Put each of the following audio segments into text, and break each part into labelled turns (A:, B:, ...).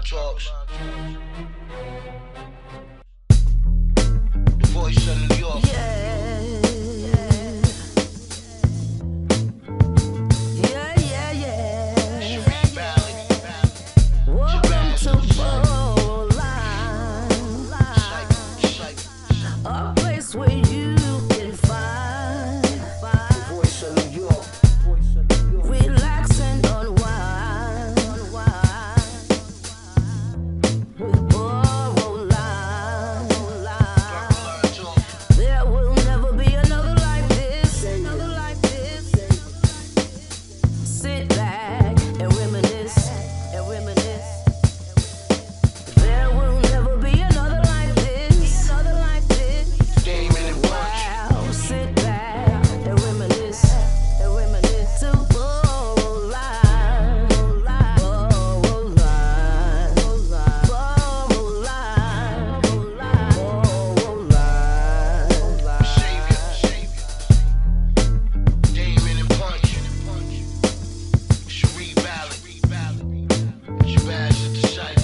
A: Talks. The voice of New York. Sharif Ballard.
B: Welcome to Borderline, a place where you can find
A: The voice of New York.
B: relax and unwind with Borderline.
A: Borderline Talk.
B: There will never be another like this. Sit back and reminisce. There will never be another like this.
A: Damon and Punch.
B: Wow, sit back and reminisce. To Borderline.
A: Savior. Damon and Punch. Sharif Ballard. Shabazz at the site.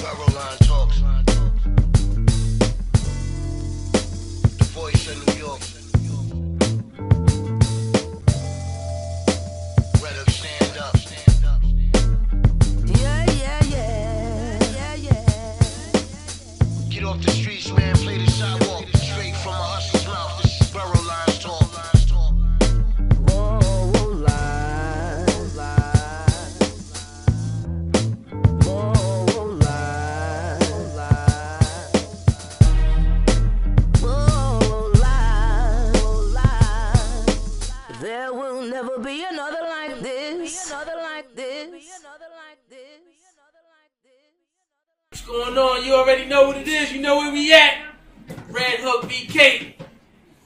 A: Borderline Talks. The voice of New York. Red up, stand up. Get off the streets, man. Play the sidewalk. Straight from a hustler's mouth. This is Borderline Talk.
B: There will never be another like this.
C: What's going on? You already know what it is. You know where we at. Red Hook BK.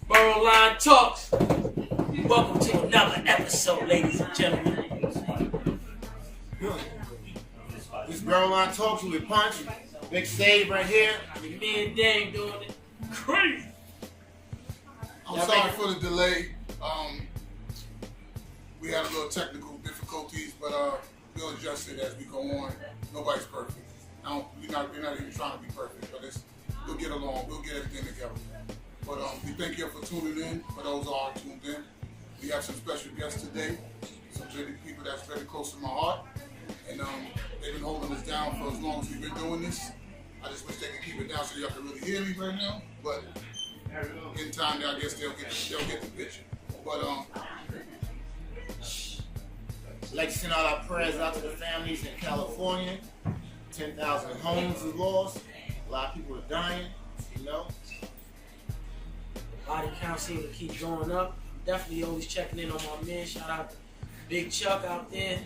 C: Borderline Talks. Welcome to another episode, ladies and gentlemen.
D: This Borderline Talks with Punch. Big Save right here.
C: Me and Dang doing it crazy.
E: I'm sorry for the delay. We had a little technical difficulties, but we'll adjust it as we go on. Nobody's perfect. We're not even trying to be perfect, but we'll get along. We'll get everything together. But we thank you for tuning in. For those who are tuned in, we have some special guests today. Some really people that's very close to my heart, and they've been holding us down for as long as we've been doing this. I just wish they could keep it down so y'all can really hear me right now. But in time, I guess they'll get the picture. But
D: I'd like to send all our prayers out to the families in California. 10,000 homes are lost. A lot of people are dying, you know.
C: Body count seems to keep going up. Definitely always checking in on my man. Shout out to Big Chuck out there.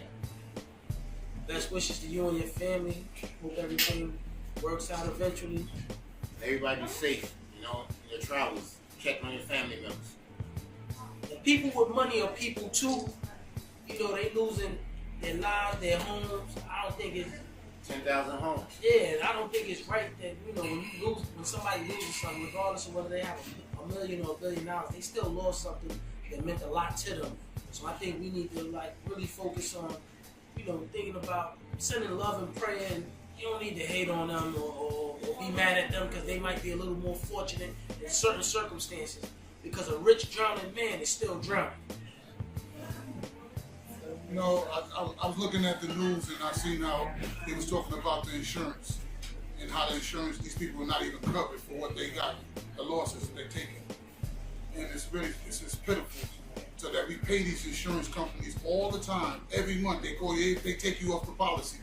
C: Best wishes to you and your family. Hope everything works out eventually.
D: Everybody be safe, you know, in your travels. Check on your family members.
C: And people with money are people too. You know, they losing their lives, their homes. I don't think it's
D: 10,000 homes.
C: Yeah, I don't think it's right that, you know, when somebody loses something, regardless of whether they have a million or $1 billion, they still lost something that meant a lot to them. So I think we need to really focus on, you know, thinking about sending love and prayer. And you don't need to hate on them or be mad at them because they might be a little more fortunate in certain circumstances. Because a rich drowning man is still drowning.
E: you know, I was looking at the news and I seen how they was talking about the insurance and how the insurance, these people are not even covered for what they got, the losses that they're taking. And it's pitiful. So that we pay these insurance companies all the time, every month. They take you off the policy.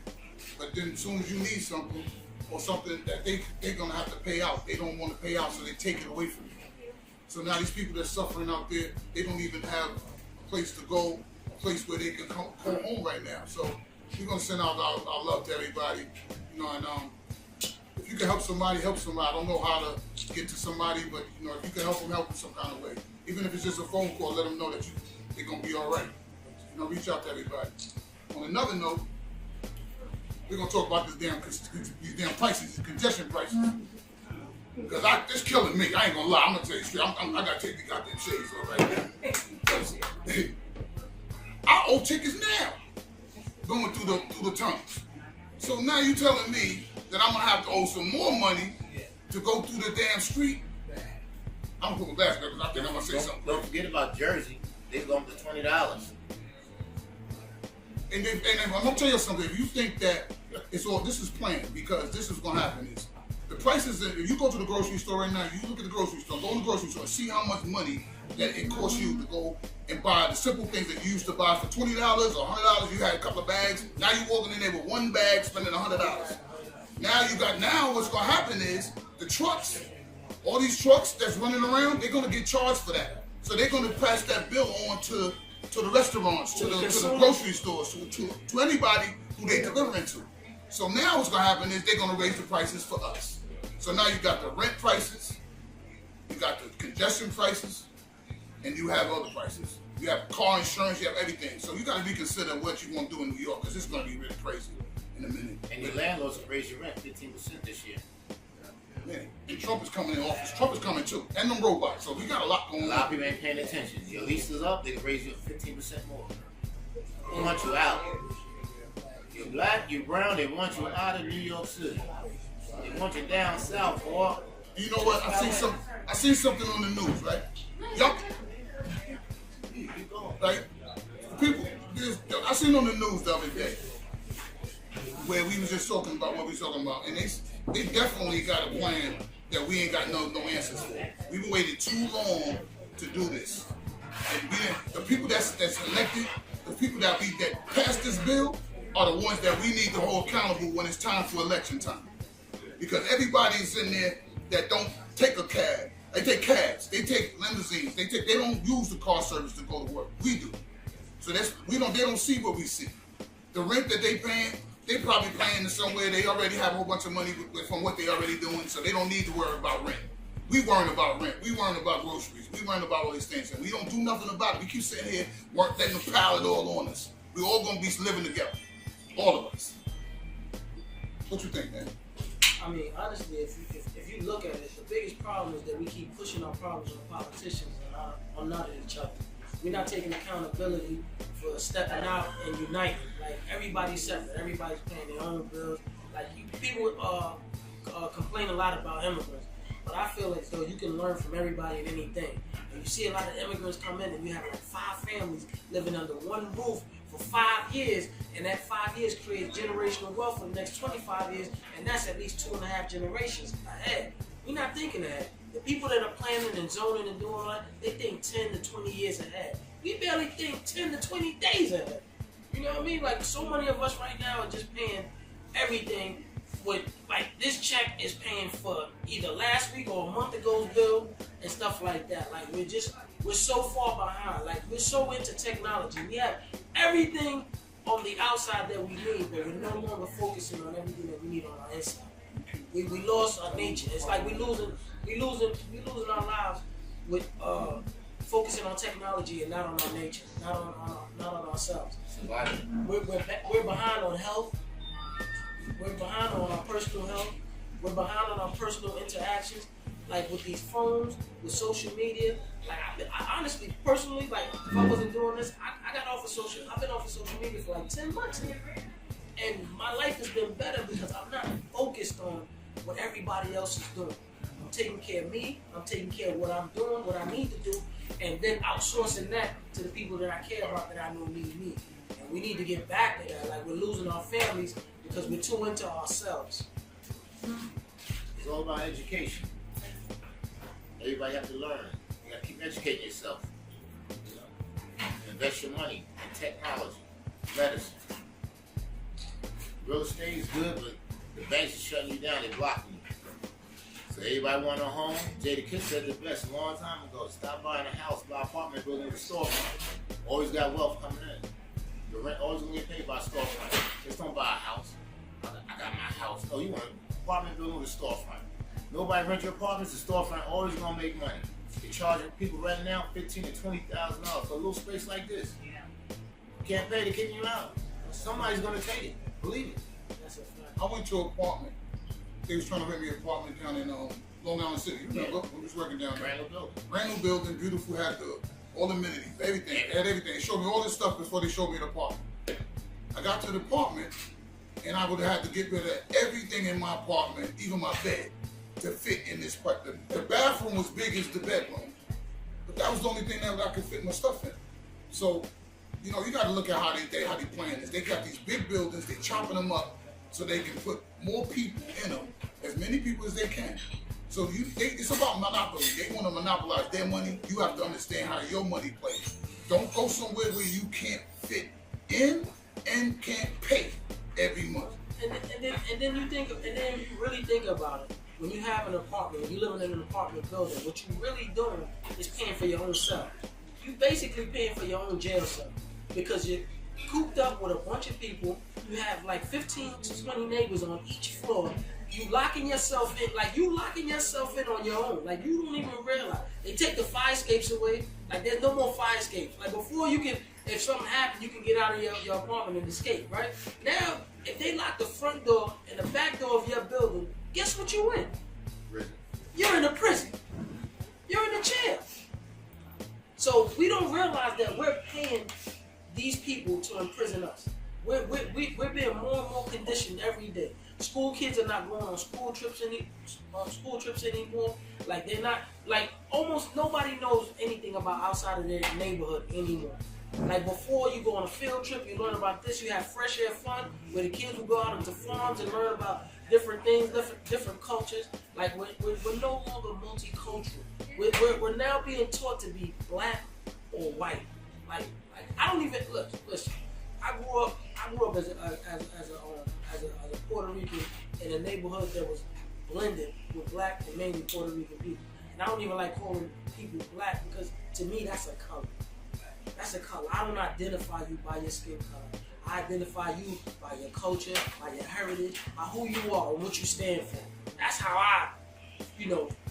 E: But then as soon as you need something or something that they're gonna have to pay out, they don't want to pay out, so they take it away from you. So now these people that's suffering out there, they don't even have a place to go, a place where they can come home right now. So we're gonna send out our love to everybody, you know, and if you can help somebody, help somebody. I don't know how to get to somebody, but you know, if you can help them some kind of way. Even if it's just a phone call, let them know that they're gonna be all right. You know, reach out to everybody. On another note, we're gonna talk about these damn prices, congestion prices. Because it's killing me. I ain't gonna lie. I'm gonna tell you straight. I gotta take the goddamn shades off right now. I owe tickets now. Going through through the tunnels. So now you telling me that I'm gonna have to owe some more money to go through the damn street? I'm gonna put my glasses because I think I'm gonna say something.
D: Don't forget about Jersey. They go up to $20.
E: And I'm gonna tell you something. If you think that it's all, this is planned, because this is gonna happen. Is the prices that if you go to the grocery store right now, you look at the grocery store, go in the grocery store, and see how much money that it costs you to go and buy the simple things that you used to buy for $20 or $100. You had a couple of bags. Now you're walking in there with one bag, spending $100. Now what's gonna happen is the trucks, all these trucks that's running around, they're gonna get charged for that. So they're gonna pass that bill on to the restaurants, to the grocery stores, to anybody who they delivering to. So now what's gonna happen is they're gonna raise the prices for us. So now you got the rent prices, you got the congestion prices, and you have other prices. You have car insurance, you have everything. So you gotta reconsider what you want to do in New York, because it's gonna be really crazy in a minute.
D: And your landlords will raise your rent 15% this year.
E: Yeah. And Trump is coming in office. Trump is coming too, and them robots. So we got a lot going on.
D: A lot of people ain't paying attention. Your lease is up, they can raise you 15% more. They want you out. You're black, you're brown, they want you out of New York City. They want you down south, boy.
E: You know what? I seen something on the news, right? Y'all, like people, I seen on the news the other day where we was just talking about what we talking about, and they definitely got a plan that we ain't got no answers for. We've been waiting too long to do this, and the people that's elected, the people that passed this bill, are the ones that we need to hold accountable when it's time for election time. Because everybody's in there that don't take a cab. They take cabs. They take limousines. They don't use the car service to go to work. We do. So they don't see what we see. The rent that they paying, they probably paying in somewhere. They already have a whole bunch of money from what they already doing, so they don't need to worry about rent. We worrying about rent. We worrying about groceries. We worrying about all these things, and we don't do nothing about it. We keep sitting here letting them pile it all on us. We all gonna be living together, all of us. What you think, man?
C: I mean, honestly, if you look at it, the biggest problem is that we keep pushing our problems on politicians and not at each other. We're not taking accountability for stepping out and uniting. Like, everybody's separate. Everybody's paying their own bills. Like, people complain a lot about immigrants, but I feel as though you can learn from everybody and anything. And you see a lot of immigrants come in, and you have like 5 families living under one roof for 5 years, and that 5 years creates generational wealth for the next 25 years, and that's at least 2.5 generations ahead. We're not thinking ahead. The people that are planning and zoning and doing all that, they think 10 to 20 years ahead. We barely think 10 to 20 days ahead. You know what I mean? Like, so many of us right now are just paying everything with, like, this check is paying for either last week or a month ago's bill and stuff like that. Like, we're so far behind. Like, we're so into technology. We have everything on the outside that we need, but we're no longer focusing on everything that we need on our inside. We lost our nature. It's like we losing our lives with focusing on technology and not on our nature, not on ourselves. We're behind on health. We're behind on our personal health. We're behind on our personal interactions, like with these phones, with social media. Like, I honestly, personally, like, if I wasn't doing this, I've been off of social media for like 10 months now. And my life has been better because I'm not focused on what everybody else is doing. I'm taking care of me. I'm taking care of what I'm doing, what I need to do, and then outsourcing that to the people that I care about that I know need me. And we need to get back to that. Like, we're losing our families because we're too into ourselves.
D: It's all about education. Everybody have to learn. You got to keep educating yourself. Invest your money in technology, medicine. Real estate is good, but the banks are shutting you down. They're blocking you. So everybody want a home. Jada Kiss said the best a long time ago. Stop buying a house, buy an apartment building with a storefront. Always got wealth coming in. The rent always gonna get paid by a storefront. Just don't buy a house. I got my house. No, you want an apartment building with a storefront. Nobody rent your apartments. The storefront always gonna make money. They charging people renting out $15,000 to $20,000 for a little space like this. You can't pay, they're kicking you out. Somebody's gonna take it. Believe it.
C: That's a fact.
E: I went to an apartment. They was trying to rent me an apartment down in Long Island City. You remember? We was working down there. Brand new building, beautiful, had all the amenities, everything. Had everything. They showed me all this stuff before they showed me the apartment. I got to the apartment, and I would have had to get rid of everything in my apartment, even my bed, to fit in this part. The bathroom was big as the bedroom, but that was the only thing that I could fit my stuff in. So, you know, you got to look at how they plan this. They got these big buildings, they chopping them up so they can put more people in them, as many people as they can. So it's about monopoly. They want to monopolize their money. You have to understand how your money plays. Don't go somewhere where you can't fit in and can't pay every month.
C: And then you really think about it. When you have an apartment, when you living in an apartment building, what you really doing is paying for your own cell. You basically paying for your own jail cell because you're cooped up with a bunch of people. You have like 15 to 20 neighbors on each floor. You locking yourself in, like you locking yourself in on your own. Like you don't even realize. They take the fire escapes away. Like there's no more fire escapes. Like before you can, if something happened, you can get out of your apartment and escape, right? Now, if they lock the front door and the back door of your building, guess what you in?
D: Prison.
C: You're in a prison. You're in a jail. So we don't realize that we're paying these people to imprison us. We're being more and more conditioned every day. School kids are not going on school trips anymore. Like they're not, like almost nobody knows anything about outside of their neighborhood anymore. Like before, you go on a field trip, you learn about this. You have fresh air fun where the kids will go out into farms and learn about different things, different cultures. Like we're no longer multicultural. We're now being taught to be black or white. Like I don't even listen. I grew up as a Puerto Rican in a neighborhood that was blended with black and mainly Puerto Rican people. And I don't even like calling people black because to me that's a color. That's a color. I don't identify you by your skin color. I identify you by your culture, by your heritage, by who you are and what you stand for. That's how I,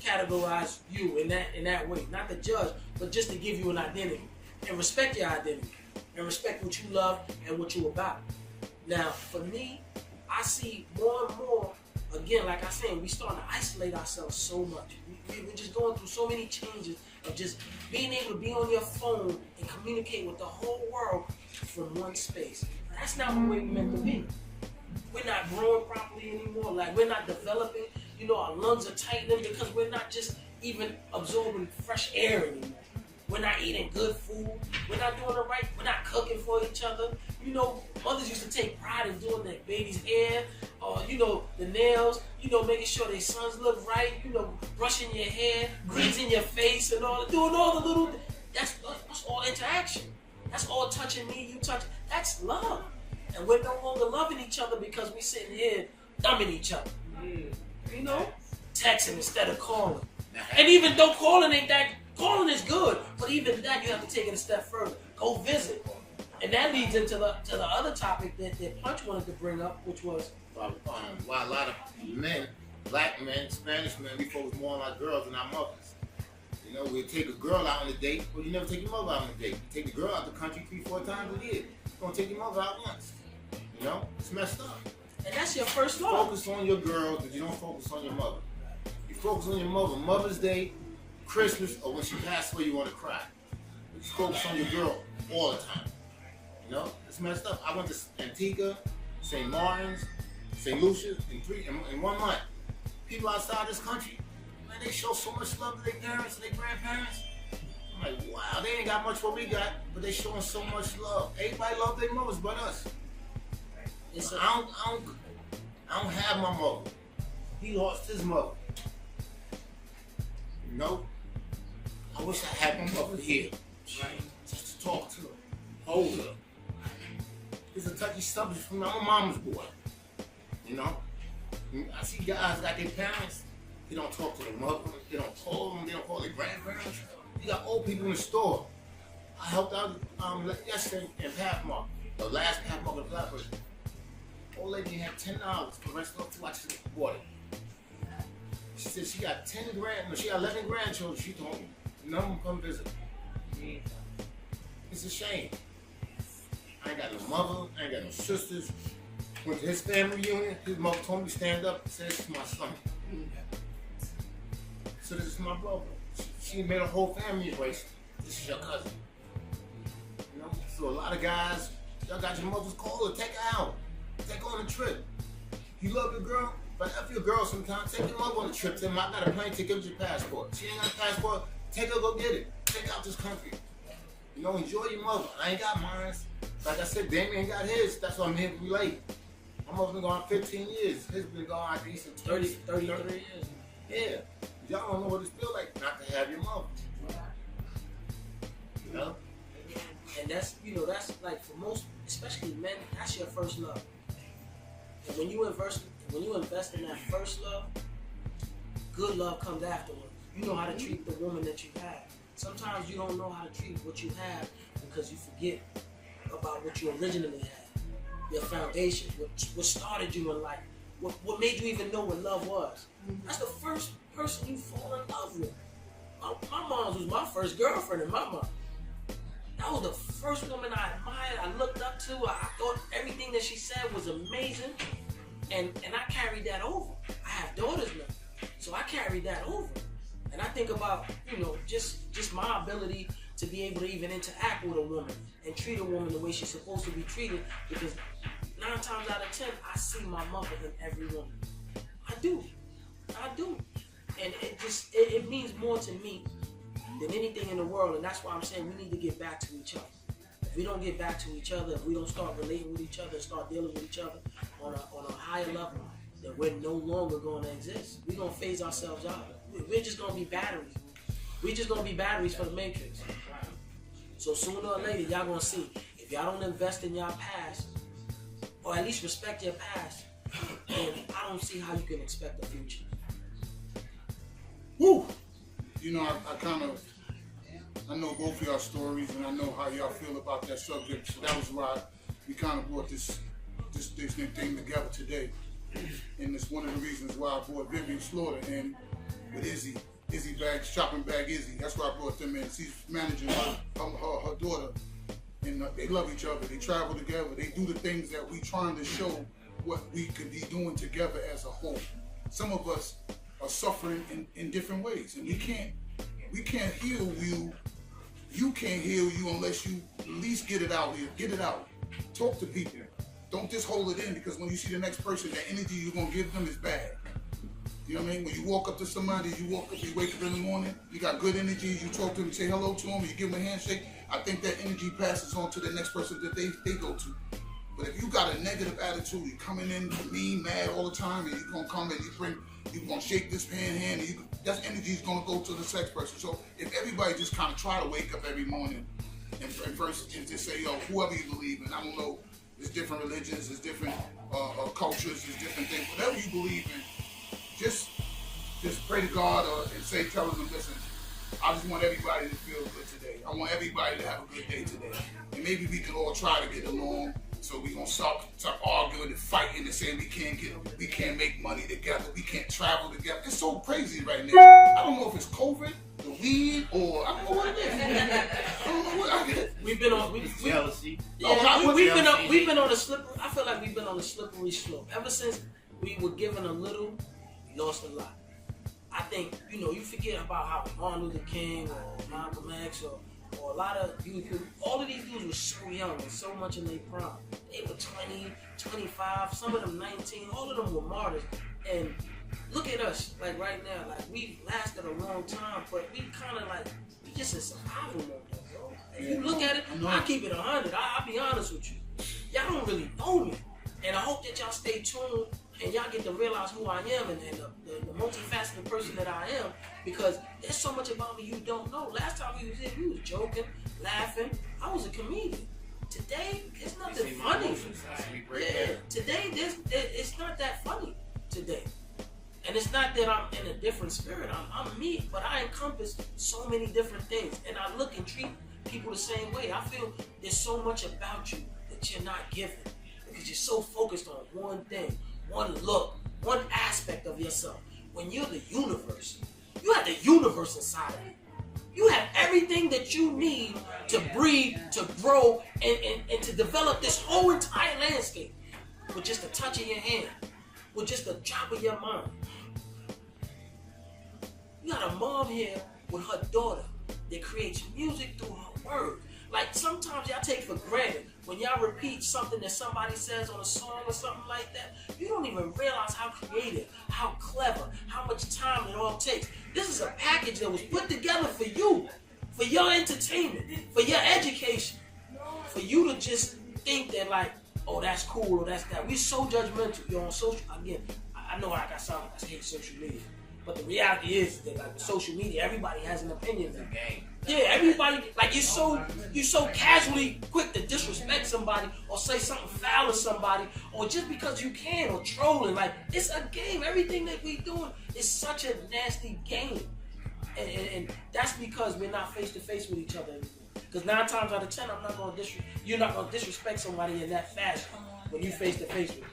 C: categorize you in that way. Not to judge, but just to give you an identity and respect your identity and respect what you love and what you're about. Now, for me, I see more and more, again, like I said, we starting to isolate ourselves so much. We're just going through so many changes of just being able to be on your phone and communicate with the whole world from one space. That's not the way we're meant to be. We're not growing properly anymore. Like, we're not developing. Our lungs are tightening because we're not just even absorbing fresh air anymore. We're not eating good food. We're not doing it right. We're not cooking for each other. Mothers used to take pride in doing their baby's hair or, the nails, making sure their sons look right, brushing your hair, greasing your face and all, doing all the little, that's all interaction. That's all touching me, you touch. That's love. And we're no longer loving each other because we're sitting here thumbing each other. Texting instead of calling. And even though calling is good, but even that you have to take it a step further. Go visit. And that leads into the other topic that Punch wanted to bring up, which was
D: why a lot of men, black men, Spanish men, we focus more on our girls than our mothers. We'll take a girl out on a date, but you never take your mother out on a date. You take the girl out the country 3-4 times a year. You're gonna take your mother out once. It's messed up.
C: And that's your first love.
D: Focus on your girl, but you don't focus on your mother. You focus on your mother, Mother's Day, Christmas, or when she passed away, you want to cry. But you focus on your girl all the time. It's messed up. I went to Antigua, St. Martin's, St. Lucia in 1 month. People outside this country, man, they show so much love to their parents and their grandparents. I'm like, wow, they ain't got much what we got, but they showing so much love. Everybody love their mothers but us. I don't have my mother. He lost his mother. I wish I had my mother here. Right? Just to talk to her. Hold her. It's a touchy subject from my own mama's boy. I see guys got their parents, they don't talk to their mother, they don't call them, they don't call their grandparents. You got old people in the store. I helped out yesterday in Pathmark, the last Pathmark of the Black person. Old lady had $10 for the rest of the watch the water. She said she got 11 grandchildren. She told me none of them come visit. It's a shame. I ain't got no mother, I ain't got no sisters. Went to his family reunion, his mother told me to stand up and say, this is my son. So this is my brother. She made a whole family embrace. This is your cousin. So a lot of guys Y'all got your mother's call her, take her out. Take her on a trip. You love your girl? But if your girl sometimes, take your mother on a trip. Tell them I got a plane ticket with your passport. She ain't got a passport, take her, go get it. Take her out this country. You know, enjoy your mother. I ain't got mine. Like I said, Damien got his. That's why I'm here to relate. My mother's been gone 15 years. His been gone, I think, since
C: 33 years.
D: Yeah. Y'all don't know what it feels like not to have your mother. You know?
C: And that's, you know, that's like for most, especially men, that's your first love. And when you invest in that first love, good love comes afterwards. You know how to treat the woman that you have. Sometimes you don't know how to treat what you have because you forget about what you originally had. Your foundation, what started you in life, what made you even know what love was. That's the first person you fall in love with. My mom was my first girlfriend in my mom. That was the first woman I admired, I looked up to. I thought everything that she said was amazing. And I carried that over. I have daughters now, so I carried that over. And I think about, you know, just my ability to be able to even interact with a woman and treat a woman the way she's supposed to be treated, because 9 times out of 10, I see my mother in every woman. I do. And it means more to me than anything in the world, and that's why I'm saying we need to get back to each other. If we don't get back to each other, if we don't start relating with each other and start dealing with each other on a higher level, then we're no longer going to exist. We're going to phase ourselves out. We're just going to be batteries. We're just going to be batteries for the Matrix. So sooner or later, y'all going to see, if y'all don't invest in y'all past, or at least respect your past, then I don't see how you can expect a future.
E: Woo! You know, I know both of y'all stories, and I know how y'all feel about that subject. So that was why we kind of brought this thing together today. And it's one of the reasons why I brought Vivian Slaughter in with Izzy Bags, Shopping Bag Izzy. That's why I brought them in. She's managing her daughter, and they love each other. They travel together. They do the things that we trying to show what we could be doing together as a whole. Some of us are suffering in different ways, and we can't heal you. You can't heal you unless you at least get it out here. Get it out. Talk to people. Don't just hold it in, because when you see the next person, the energy you're gonna give them is bad. You know what I mean? When you walk up to somebody, you wake up in the morning, you got good energy, you talk to them, say hello to them, you give them a handshake. I think that energy passes on to the next person that they go to. But if you got a negative attitude, you're coming in mean, mad all the time, and you're gonna come and you're gonna shake this hand, and that energy is gonna go to the next person. So if everybody just kind of try to wake up every morning and first and just say, yo, whoever you believe in, I don't know, there's different religions, there's different cultures, there's different things. Whatever you believe in, just pray to God and tell them, listen, I just want everybody to feel good today. I want everybody to have a good day today. And maybe we can all try to get along. So we're gonna start arguing and fighting and saying we can't make money together, we can't travel together. It's so crazy right now. I don't know if it's COVID, the weed, or I don't know what it is. I don't know what it is.
C: We've been on
D: jealousy.
C: we've been on a slippery. I feel like we've been on a slippery slope ever since we were given a little, we lost a lot. I think, you know, you forget about how Martin Luther King or Malcolm X or a lot of youth, all of these dudes were so young and so much in their prime. They were 20, 25, some of them 19, all of them were martyrs. And look at us, like right now, like we've lasted a long time, but we kind of like, we just in survival mode, bro. If you look at it, I keep it 100, I'll be honest with you. Y'all don't really know me. And I hope that y'all stay tuned and y'all get to realize who I am and the multifaceted person that I am, because there's so much about me you don't know. Last time we was here, we was joking, laughing. I was a comedian. Today, it's nothing funny. Yeah, today, it's not that funny today. And it's not that I'm in a different spirit. I'm me, but I encompass so many different things. And I look and treat people the same way. I feel there's so much about you that you're not giving, because you're so focused on one thing, one look, one aspect of yourself. When you're the universe, you have the universe inside of you. You have everything that you need to breathe, to grow, and to develop this whole entire landscape with just a touch of your hand, with just a drop of your mind. You got a mom here with her daughter that creates music through her words. Like sometimes y'all take for granted when y'all repeat something that somebody says on a song or something like that. You don't even realize how creative, how clever, how much time it all takes. This is a package that was put together for you, for your entertainment, for your education, for you to just think that like, oh, that's cool or that's that. We so judgmental. You're on social. Again, I know like I sound like I hate social media, but the reality is that like with social media, everybody has an opinion. Yeah, everybody like you're so casually quick to disrespect somebody or say something foul to somebody or just because you can or trolling. Like it's a game. Everything that we doing is such a nasty game, and that's because we're not face to face with each other anymore. Because 9 times out of 10, you're not gonna disrespect somebody in that fashion when you face to face with them.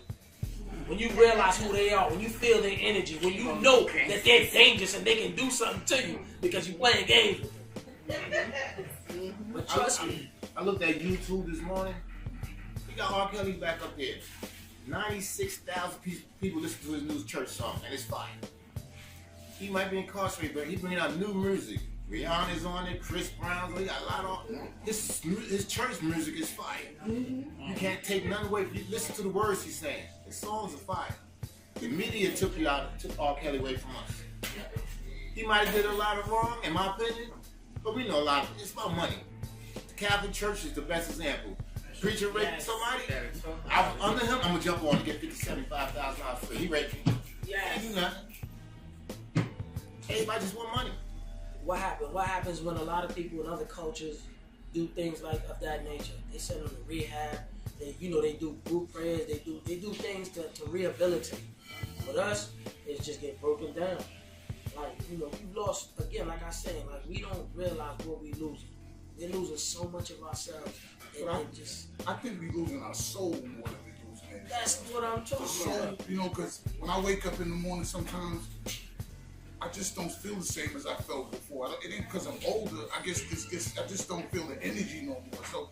C: When you realize who they are, when you feel their energy, when you know that they're dangerous and they can do something to you because you're playing games with them. But trust me.
D: I looked at YouTube this morning. We got R. Kelly back up there. 96,000 people listen to his new church song, and it's fire. He might be incarcerated, but he's bringing out new music. Rihanna's on it, Chris Brown's, he got a lot on his church music is fire. You can't take none away. You listen to the words he's saying. His songs are fire. The media took R. Kelly away from us. He might have did a lot of wrong, in my opinion, but we know a lot. It's about money. The Catholic Church is the best example. Preacher raping somebody, under him, I'm gonna jump on and get $50,000, $75,000 free. He raped me. Can't do nothing. Everybody just want money.
C: What happens when a lot of people in other cultures do things like of that nature? They send them to rehab. They do group prayers. They do things to rehabilitate. With us, it's just get broken down. Like we lost again. Like I said, like we don't realize what we losing. We're losing so much of ourselves.
E: I think we're losing our soul more than we're losing anything.
C: That's what I'm talking about.
E: Because when I wake up in the morning, sometimes I just don't feel the same as I felt before. It ain't because I'm older. I guess I just don't feel the energy no more. So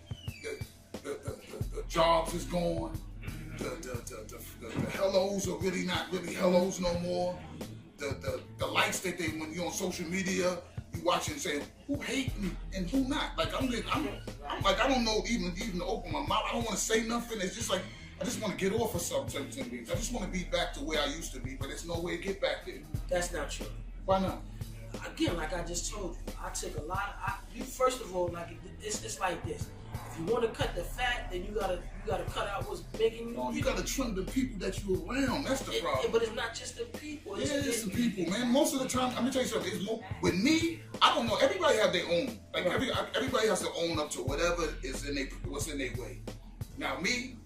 E: the jobs is gone. The hellos are really not really hellos no more. The likes that when you're on social media, you watch and say who hate me and who not. Like I'm like I don't know even to open my mouth. I don't want to say nothing. It's just like I just want to get off of certain things. I just want to be back to where I used to be, but there's no way to get back there.
C: That's not true.
E: Why not?
C: Again, like I just told you, I took a lot. First of all, like it's like this. If you want to cut the fat, then you gotta cut out what's making you.
E: No, you gotta trim the people that you around. That's the problem.
C: But it's not just the people.
E: It's the people, man. Most of the time, I'm gonna tell you something. It's more with me. I don't know. Everybody have their own. Like everybody has to own up to whatever is what's in their way. Now me,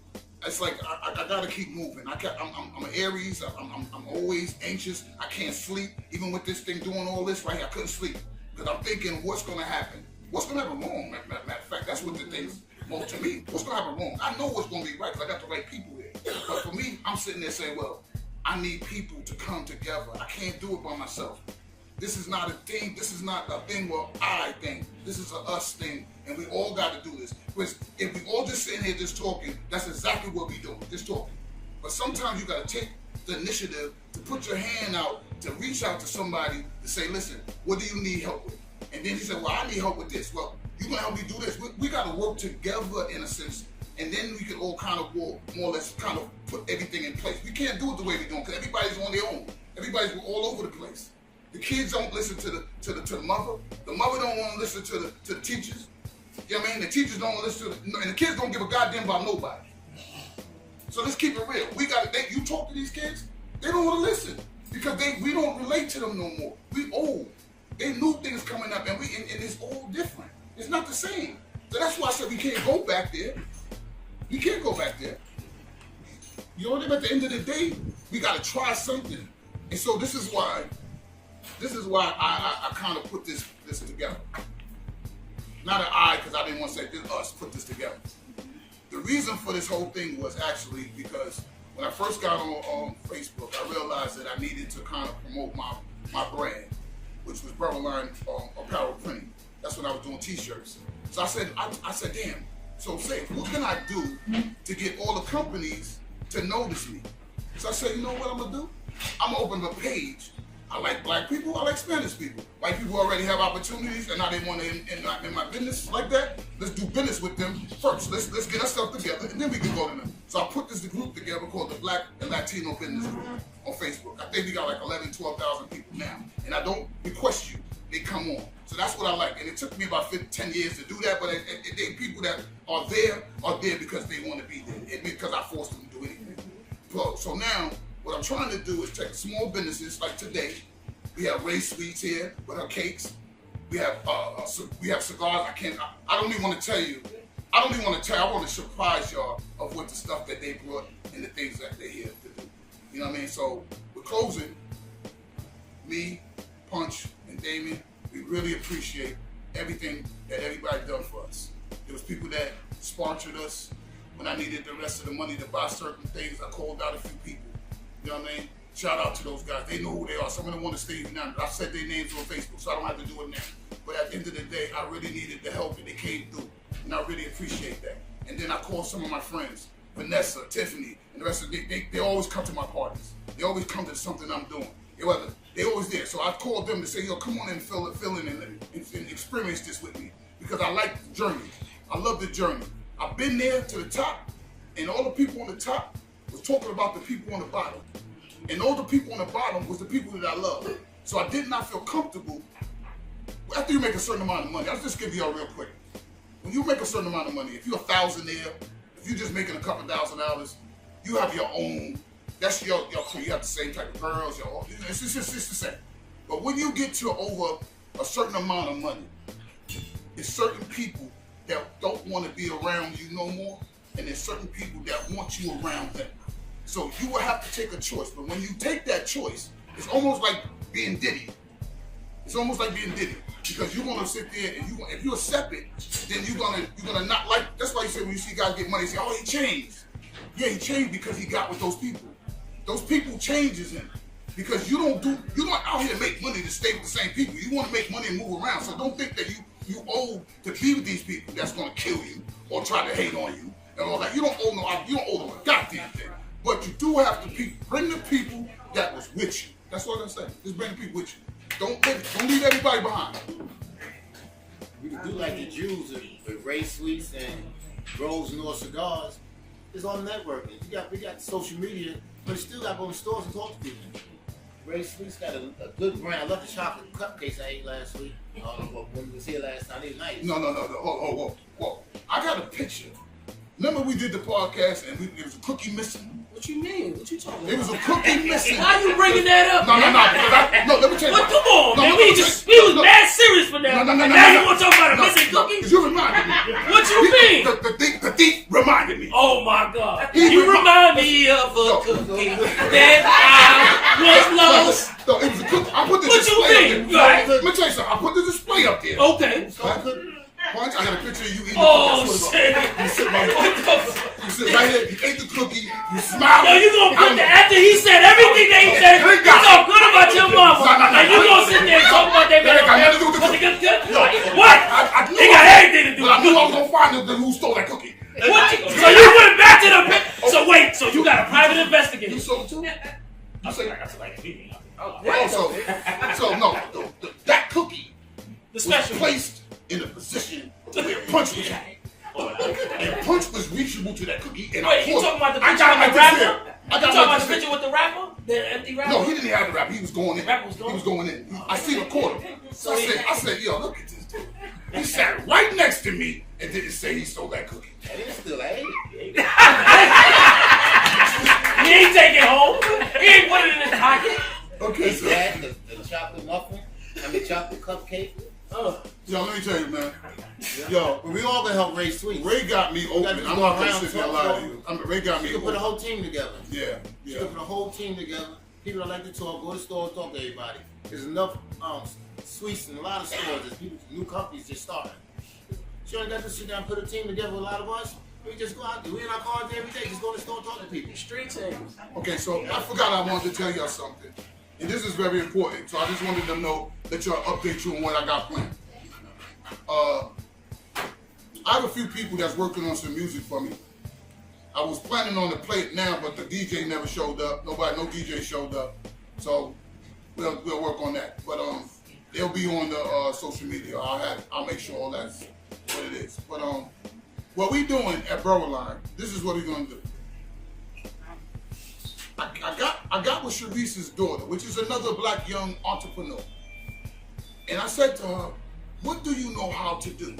E: it's like I gotta keep moving. I'm an Aries. I'm always anxious. I can't sleep. Even with this thing doing all this right here, I couldn't sleep because I'm thinking what's gonna happen. What's gonna happen wrong? Matter of fact, that's what the thing's well, to me. What's gonna happen wrong? I know what's gonna be right because I got the right people there. But for me, I'm sitting there saying, well, I need people to come together. I can't do it by myself. This is not a thing. This is not a thing where I think. This is a us thing, and we all got to do this. Because if we all just sitting here just talking, that's exactly what we do, just talking. But sometimes you got to take the initiative to put your hand out, to reach out to somebody to say, listen, what do you need help with? And then he said, well, I need help with this. Well, you gonna help me do this. We got to work together in a sense, and then we can all kind of more or less kind of put everything in place. We can't do it the way we're doing because everybody's on their own. Everybody's all over the place. The kids don't listen to the mother. The mother don't want to listen to the teachers. You know what I mean? The teachers don't listen to and the kids don't give a goddamn about nobody. So let's keep it real. You talk to these kids, they don't want to listen because we don't relate to them no more. We old. They new things coming up and it's all different. It's not the same. So that's why I said we can't go back there. We can't go back there. You know what I mean? At the end of the day, we got to try something. And so this is why I kind of put this together. Not an I, because I didn't want to say this, us put this together. The reason for this whole thing was actually because when I first got on Facebook, I realized that I needed to kind of promote my brand, which was Berline Apparel Printing. That's when I was doing t-shirts. So I said, damn, so say, what can I do to get all the companies to notice me? So I said, you know what I'm gonna do? I'm gonna open up a page. I like black people, I like Spanish people. White people already have opportunities and now they want to in my business like that. let's do business with them first. Let's get ourselves together, and then we can go to them. So I put this group together called the Black and Latino Business Group on Facebook. I think we got like 11, 12,000 people now, and I don't request you. They come on. So that's what I like. And it took me about 10 years to do that, but they people that are there because they want to be there, and because I forced them to do anything. So now, what I'm trying to do is take small businesses like today. We have Ray Sweets here with her cakes. We have cigars. I don't even want to tell you. I want to surprise y'all of what the stuff that they brought and the things that they're here to do. You know what I mean? So we're closing. Me, Punch, and Damien, we really appreciate everything that everybody done for us. There was people that sponsored us when I needed the rest of the money to buy certain things. I called out a few people. You know what I mean? Shout out to those guys. They know who they are. Some of them want to stay now. I've said their names on Facebook, so I don't have to do it now. But at the end of the day, I really needed the help, and they came through. And I really appreciate that. And then I called some of my friends, Vanessa, Tiffany, and the rest of them. They always come to my parties. They always come to something I'm doing. They always there. So I called them to say, yo, come on and fill in and experience this with me. Because I like the journey. I love the journey. I've been there to the top, and all the people on the top was talking about the people on the bottom. And all the people on the bottom was the people that I love. So I did not feel comfortable. After you make a certain amount of money, I'll just give y'all real quick. When you make a certain amount of money, if you're $1,000 there, if you're just making a couple $1,000, you have your own. That's your crew. You have the same type of girls. It's the same. But when you get to over a certain amount of money, it's certain people that don't want to be around you no more, and there's certain people that want you around them. So you will have to take a choice. But when you take that choice, it's almost like being Diddy. It's almost like being Diddy. Because you're gonna sit there and if you accept it, then you're gonna not like. That's why you say when you see guys get money, you say, oh, he changed. Yeah, he changed because he got with those people. Those people changes him. Because you're not out here to make money to stay with the same people. You want to make money and move around. So don't think that you owe to be with these people that's gonna kill you or try to hate on you and all that. You don't owe them a goddamn thing. But you do have to bring the people that was with you. That's what I'm saying. Just bring the people with you. Don't leave everybody behind.
D: We can do like the Jews with Ray Sweets and Rose North Cigars. It's all networking. We got social media, but you still got to go to stores and talk to people. Ray Sweets got a good brand. I love the chocolate cupcakes I ate last week. When we was here last time, they was nice.
E: No. Whoa. I got a picture. Remember we did the podcast and there was a cookie missing?
C: What you mean? What you talking about?
E: There was a cookie missing.
C: Why you bringing that up?
E: No. Let me tell you.
C: What? Come on, man. We was mad serious for that.
E: No.
C: Now you want to talk about a missing cookie?
E: You reminded me.
C: What you mean?
E: The thief reminded me.
C: Oh my God. You remind me of a cookie that I was lost.
E: No, it was a cookie. I put the
C: What
E: display
C: you mean?
E: up there. Let me tell you something. I put the display up there.
C: Okay.
E: Punch, I got a picture of you eating
C: Oh,
E: the cookie.
C: shit.
E: You sit right here. You sit right here. You ate the cookie. You smiled.
C: Yo, you gonna put that after he said everything that he said, he talk good about your mama. And you gonna sit there and talk about that man. What? It got everything to do with
E: I knew I was
C: cookie.
E: gonna find them who stole that cookie.
C: So you went back to the pit. So wait, so you got a private investigator.
E: You sold it too?
C: I said like me.
E: So no, that cookie
C: The
E: was
C: special.
E: placed in a position where Punch was at. And Punch was reachable to that cookie. And
C: Wait, you talking about the
E: I
C: picture
E: got
C: with the
E: right
C: rapper?
E: there.
C: You talking about the picture with the rapper? The empty rapper?
E: No, he didn't have the rap. He was going in.
C: Rapper was going
E: He was going in. I seen a quarter. So I said, yo, look at this dude. He sat right next to me and didn't say he stole that cookie.
D: I didn't still ate it.
C: He ain't take it home. He ain't put it in his pocket.
E: Okay,
D: They
E: so
D: had the chocolate muffin. Chocolate cupcake.
E: yo, let me tell you, man. Yo,
D: But we all gonna help Ray Sweets.
E: Ray got me open.
D: just
E: I'm
D: go
E: not gonna
D: around
E: sit there and
D: talk
E: lie to
D: to
E: you. Ray got me
D: You can put a
E: open.
D: whole team together.
E: Yeah.
D: You can put a whole team together. People that like to talk, go to the store, talk to everybody. There's enough sweets in a lot of stores. There's people, new companies just starting. You ain't got to sit down and put a team together with a lot of us. We just go out there. We in our cars every day. Just go to the store and talk to people.
C: Street teams.
E: Okay, so I forgot I wanted to tell y'all something. And this is very important. So I just wanted them to know that y'all update you on what I got planned. I have a few people that's working on some music for me. I was planning on to play it now, but the DJ never showed up. No DJ showed up. So we'll work on that. But they'll be on the social media. I'll make sure all that's what it it is. But what we doing at Burrowline, this is what we're gonna do. I got with Sharice's daughter, which is another black young entrepreneur. And I said to her, what do you know how to do?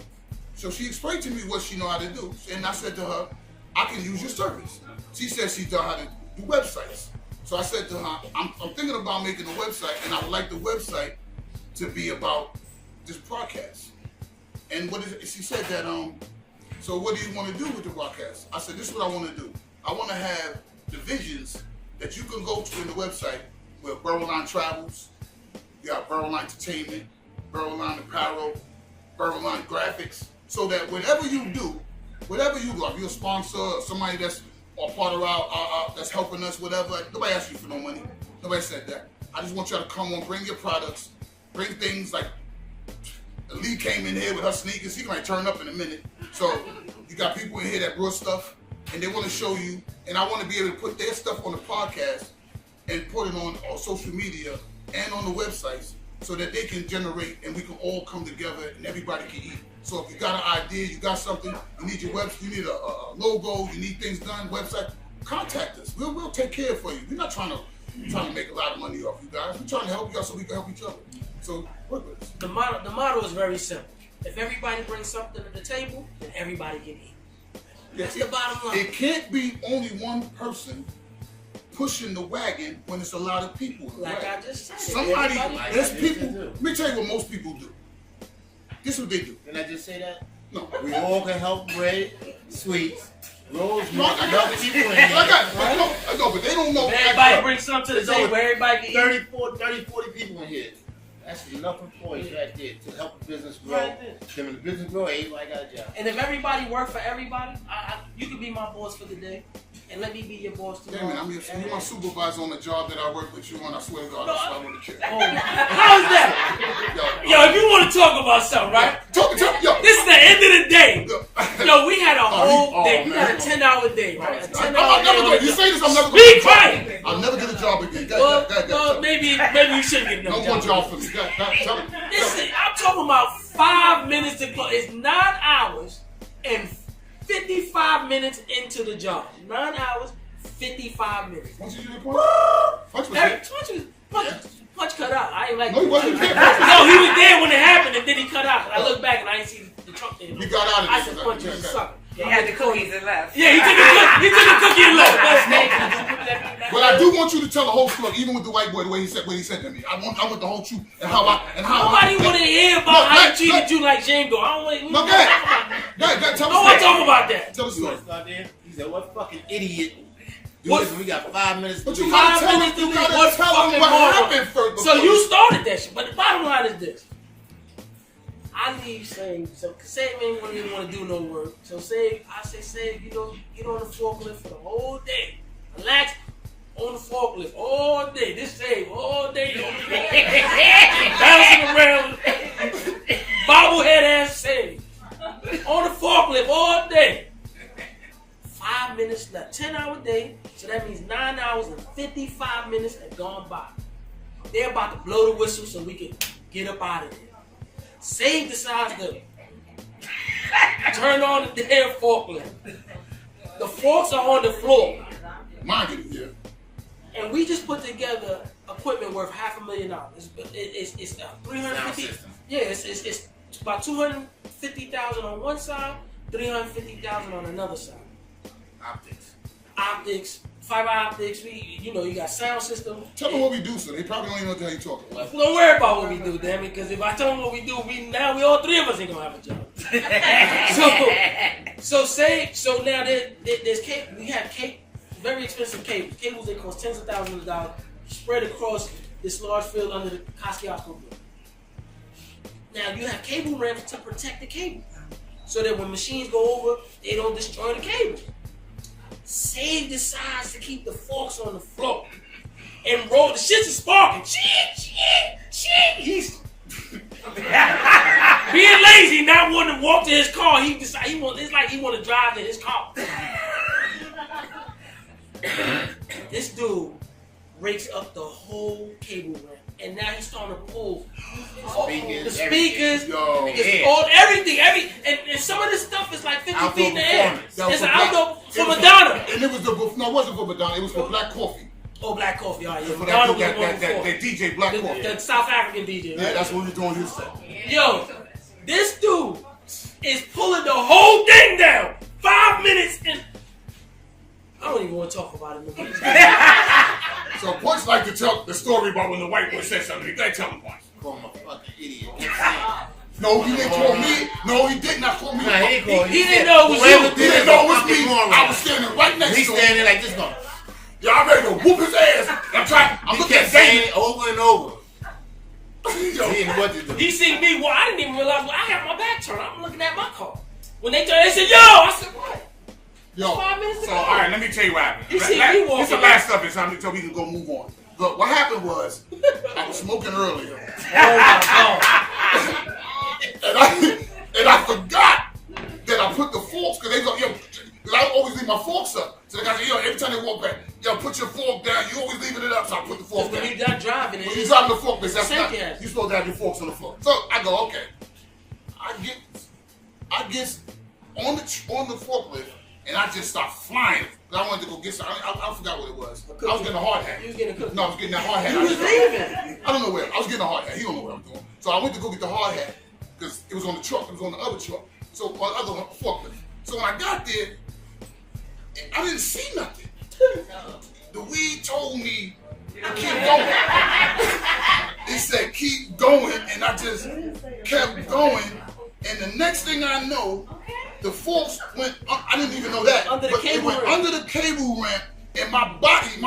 E: So she explained to me what she know how to do. And I said to her, I can use your service. She said she know how to do websites. So I said to her, I'm thinking about making a website, and I would like the website to be about this broadcast. And she said that, so what do you want to do with the broadcast? I said, this is what I want to do. I want to have divisions that you can go to in the website where Burrowline Travels, you got Burrowline Entertainment, Burrowline Apparel, Burrowline Graphics, so that whatever you do, whatever you go, if you're a sponsor or somebody that's a part of our that's helping us, whatever, nobody asked you for no money. Nobody said that. I just want y'all to come on, bring your products, bring things like Lee came in here with her sneakers. He might turn up in a minute. So you got people in here that brought stuff, and they want to show you, and I want to be able to put their stuff on the podcast and put it on social media and on the websites so that they can generate and we can all come together and everybody can eat. So if you got an idea, you got something, you need your website, you need a logo, you need things done, website, contact us. We'll take care of it for you. We're not trying to make a lot of money off you guys. We're trying to help you out so we can help each other. So work with us.
C: The model is very simple. If everybody brings something to the table, then everybody can eat. That's the bottom line.
E: It can't be only one person pushing the wagon when it's a lot of people.
C: Like I just said.
E: Somebody,
C: Everybody-
E: there's people, let me tell you what most people do. This is what they do.
D: Didn't I just say that?
E: No.
D: We all can help bread, sweets, rosemary,
E: No, I got
D: enough
E: it.
D: people in
E: I
D: here.
E: got it. I know, but they don't know.
C: Everybody brings something to the
D: There's
C: table.
D: over
C: Everybody can eat.
D: 30, 40 people in here. That's enough employees right there to help the business grow.
C: Right there.
D: Then when the business grow, everybody got a job.
C: And if everybody work for everybody, you can be my boss for the day, and let me be your boss
E: Damn
C: tomorrow.
E: it, you're my supervisor on the job that I work with you on. I swear to God, that's why I want to check.
C: Oh, how's that?
E: Yo,
C: Yo, if you want to talk about something, right?
E: talk, yo.
C: This is the end of the day. Yo, we had a whole day. We
E: man.
C: had a 10-hour day, right? A 10-hour
E: I'm never
C: day.
E: gonna, you say this, I'm never
C: Be
E: gonna
C: quiet.
E: I'll never get a job again.
C: Well, maybe you shouldn't get
E: No
C: no
E: more
C: job.
E: job for me. Tell me.
C: Listen, I'm talking about 5 minutes to close. It's 9 hours and 55 minutes into the job. 9 hours, 55 minutes.
E: Once you do the point, punch was
C: Every,
E: it.
C: punch cut out. I ain't like
E: No, he wasn't there.
C: No, he was there when it happened, and then he cut out. I look back and I didn't see the truck there.
E: You got out of
C: I
E: there.
C: said, punch you, you sucker.
F: He had the cookies and left.
C: Yeah, he took a cookie and left.
E: But I do want you to tell the whole story, even with the white boy, the way he said to me. I want the whole truth and how
C: Nobody want to hear about how he treated you like Django. I don't want to
E: No, go ahead. Tell
C: I want to talk about that.
E: Tell the
D: You
E: story.
D: want to start there? He said, what fucking idiot.
C: What-
D: Listen, we got 5 minutes to
E: But you
D: leave.
E: gotta
C: 5
E: tell him,
C: minutes to
E: you
C: leave.
E: gotta
C: What's
E: tell him
C: fucking
E: what
C: wrong?
E: happened first.
C: So you started that shit, but the bottom line is this. I leave saying, so say ain't even want to do no work. So say you know, get on the forklift for the whole day. Relax on the forklift all day. This save all day. Bouncing around. Bobblehead ass save. On the forklift all day. 5 minutes left. 10-hour day. So that means 9 hours and 55 minutes have gone by. They're about to blow the whistle so we can get up out of there. Save decides to turn on the damn forklift. The forks are on the floor.
E: Mind it, yeah.
C: And we just put together equipment worth $500,000. It's
D: Sound
C: 350.
D: system.
C: Yeah, it's about $250,000 on one side, $350,000 on another side. Optics, fiber optics. You got sound system.
E: Tell them what we do, so they probably don't even know what the hell you talking about.
C: Don't worry about what we do, damn it. Because if I tell them what we do, we all three of us ain't gonna have a job. So now there's cable. We have cable, very expensive cables. Cables that cost tens of thousands of dollars, spread across this large field under the Kosciuszko building. Now you have cable ramps to protect the cable, so that when machines go over, they don't destroy the cable. Save decides to keep the forks on the floor and roll. The shit's sparking. Shit. He's being lazy, not wanting to walk to his car. He decide it's like he want to drive to his car. This dude rakes up the whole cable ramp, and now he's starting to pull the speakers,
E: Yo,
C: everything. And some of 50 feet in the air.
D: performance.
E: That was
C: It's
E: for
C: an
E: black-
C: outdoor for
E: it was
C: Madonna.
E: And it was no, it wasn't for Madonna. It was for Black Coffee.
C: Oh, Black Coffee. All right, yeah.
E: For
C: Madonna was
E: that
C: the one before.
E: DJ Black Coffee.
C: The South African DJ.
E: Yeah, that's what we were doing his set.
C: Yo, this dude is pulling the whole thing down. 5 minutes and I don't even want to talk about it no more.
E: So Punch like to tell the story about when the white boy said something. He gotta tell him Punch.
D: Call him a fucking idiot.
E: No, he didn't call me. No, he did not call me.
D: Nah, he ain't call you.
C: He didn't know it was
D: Whoever
C: you.
E: He
D: did
E: didn't
D: it
E: know it
D: was
E: was me.
D: fucking moron.
E: I was standing right next
D: He's
E: to him.
D: standing like this going.
E: Yeah, I'm ready to whoop his ass. I'm
D: He
E: looking
D: kept
E: at
D: saying
E: Damon.
D: it over and over.
E: Yo,
D: He didn't know what to do.
C: He seen me. Well, I didn't even realize. Well, I had my back turned. I'm looking at my car. When they turned, they said, "Yo," I said, "What?"
E: yo.
C: 5 minutes
E: So
C: ago.
E: all right, let me tell you what happened.
C: You see me walking
E: This is the last stuff is so we can go move on. But what happened was I was smoking earlier,
C: Oh my God.
E: and I forgot that I put the forks because they go, yo, because I always leave my forks up. So the guy said, yo, every time they walk back, yo, put your fork down. You always leaving it up, so I put the fork
C: When
E: down.
C: you're not driving,
E: When you
C: it's
E: driving the fork, that's not.
C: Shake ass.
E: You supposed to have your forks on the floor. So I go, okay. I get on the forklift, and I just start flying. I wanted to go get some. I forgot what it was. I was getting a hard hat.
C: You was getting a cookie.
E: No, I was getting that hard hat.
C: You was leaving.
E: I don't know where. I was getting a hard hat. He don't know what I'm doing. So I went to go get the hard hat because it was on the truck. It was on the other truck. So on the other forklift. So when I got there, I didn't see nothing. The weed told me to keep going. It said keep going, and I just kept going. And the next thing I know, the forks went. I didn't even know that.
C: Under the
E: but
C: cable
E: it went
C: ramp.
E: under the cable ramp, and my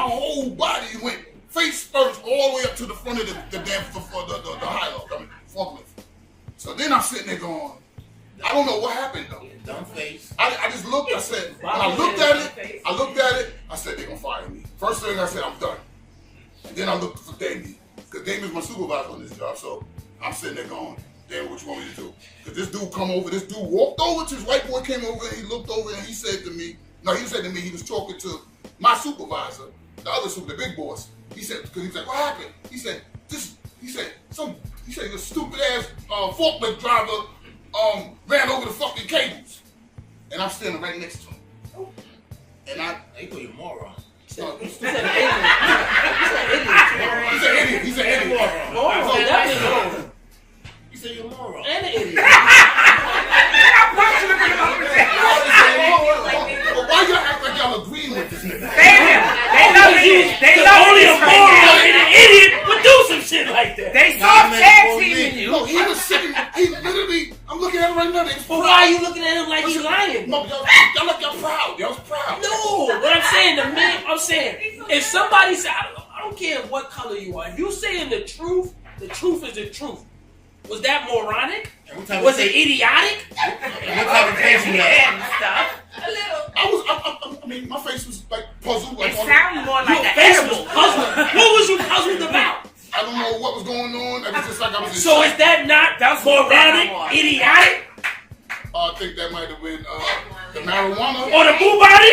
E: whole body went face first all the way up to the front of the damn the high-low, forklift. So then I'm sitting there going, I don't know what happened though.
D: Dumb face.
E: I just looked. I said, when I looked at it. I said, they're gonna fire me. First thing I said, I'm done. And then I looked for Damien, because Damien's my supervisor on this job. So I'm sitting there going, damn, what you want me to do? Because this dude walked over to his white boy, came over, and he looked over and he said to me, he was talking to my supervisor, the other the big boss. He said, because he said, what happened? He said, your stupid ass forklift driver ran over the fucking cables. And I'm standing right next to him. And
D: They call you moron.
E: he said
C: He said idiot.
E: He said idiot.
C: Moron, definitely.
D: You say you're a moron.
C: And an idiot.
E: But why y'all act like y'all agreeing with this nigga?
F: They love you. They
C: Because
F: love
C: only
F: you.
C: a moron and an idiot would do some shit like that.
F: They
D: Nah,
F: start
D: man,
F: tag
D: for
F: teaming
D: me.
F: you.
E: No, he was sitting. He literally. I'm looking at him right now. They was
C: But
E: proud.
C: why are you looking at him like he's lying?
E: No, y'all look, y'all proud. Y'all was proud.
C: No, what I'm saying, I'm saying, if somebody said, I don't care what color you are, if you saying the truth is the truth. Was that moronic?
D: And what type
C: Was
D: of
C: it idiotic?
D: And what type of face you had?
F: And stuff.
C: A little.
E: I mean, my face was like puzzled. Like,
F: It sounded more like
C: Your
F: an
C: face
F: edible.
C: was puzzled. What was you puzzled about?
E: I don't know what was going on. It was just like I was in
C: So
E: shock.
C: is that not
F: That's what
C: moronic,
F: that was.
C: idiotic,
E: I think that might have been the marijuana.
C: or the boo body?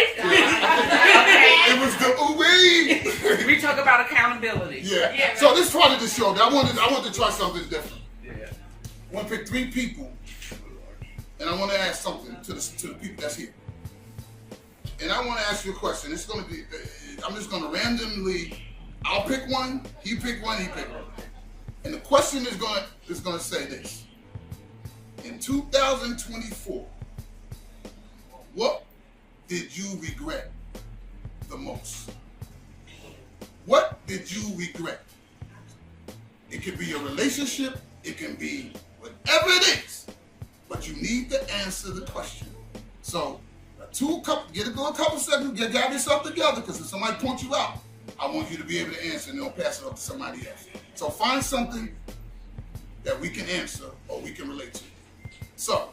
E: It was the ooh-wee.
F: We talk about accountability.
E: Yeah. So this part of the show, I wanted to try something different. I want to pick 3 people, and I want to ask something to the people that's here. And I want to ask you a question. It's going to be, I'm just going to randomly, I'll pick one, he pick one, he pick one. And the question is going to say this. In 2024, what did you regret the most? What did you regret? It could be a relationship, it can be whatever it is, but you need to answer the question. So, get a couple seconds, gather yourself together, because if somebody points you out, I want you to be able to answer, and they'll pass it up to somebody else. So find something that we can answer or we can relate to. So,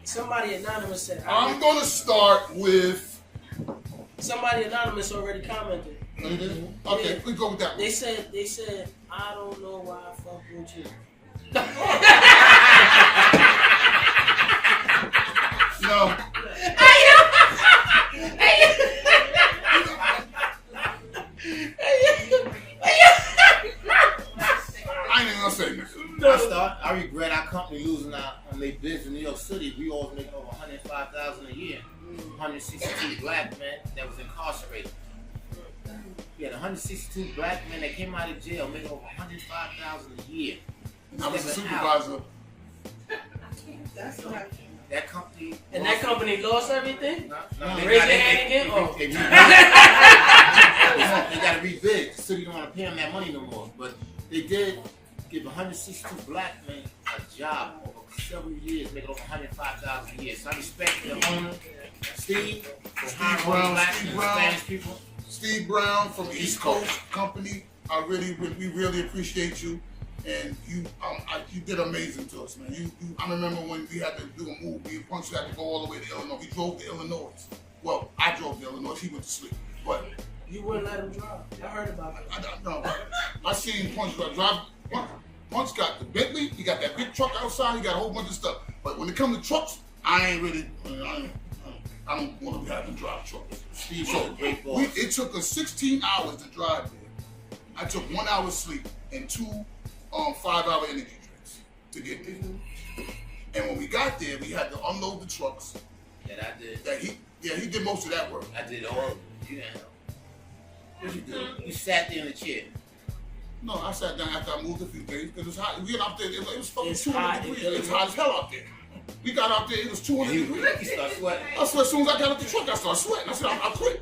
C: Somebody anonymous said,
E: I'm going to start with...
C: somebody anonymous already commented.
E: Okay, we go with that one.
C: They said, I don't know why I fuck with you.
E: No. I ain't even gonna say nothing.
D: I regret our company losing out on their bids in New York City. City, we all making over $105,000 a year. 162 black men that was incarcerated. We had 162 black men that came out of jail making over $105,000 a year.
E: I was a
D: Stepping
E: supervisor.
G: That's not.
D: That company.
C: And that company lost everything?
D: No,
C: Raise your hand again? Oh.
D: They got to rebid. The city don't want to pay them that money no more. But they did give 162 black men a job over several years, making over $105,000 a year. So I respect the owner, Steve, for hiring
E: Brown,
D: black
E: Steve
D: and
E: Brown.
D: Spanish people.
E: Steve Brown from East Coast Company. We really appreciate you, and you did amazing to us, man. I remember when we had to do a move. Me and Punch had to go all the way to Illinois. We drove to Illinois. Well, I drove to Illinois. He went to sleep, but
C: You wouldn't let him drive. I heard about that.
E: I don't know. I seen Punch drive. Punch got the Bentley. He got that big truck outside. He got a whole bunch of stuff. But when it comes to trucks, I ain't really. I don't want to have him drive trucks.
D: Steve
E: So
D: was a great boss.
E: it took us 16 hours to drive there. I took 1 hour's sleep and 2 5-hour energy drinks to get there. And when we got there, we had to unload the trucks.
D: That I did.
E: He did most of that work.
D: I did all of it. You didn't help. What you do? You sat there in the chair.
E: No, I sat down after I moved a few days because it was hot. We got out there, it was fucking
C: It's
E: 200
C: hot.
E: degrees. It's hot as hell out there. We got out there, it was 200
D: You
E: degrees.
D: start sweating.
E: I swear, as soon as I got out the truck, I started sweating. I said, I quit.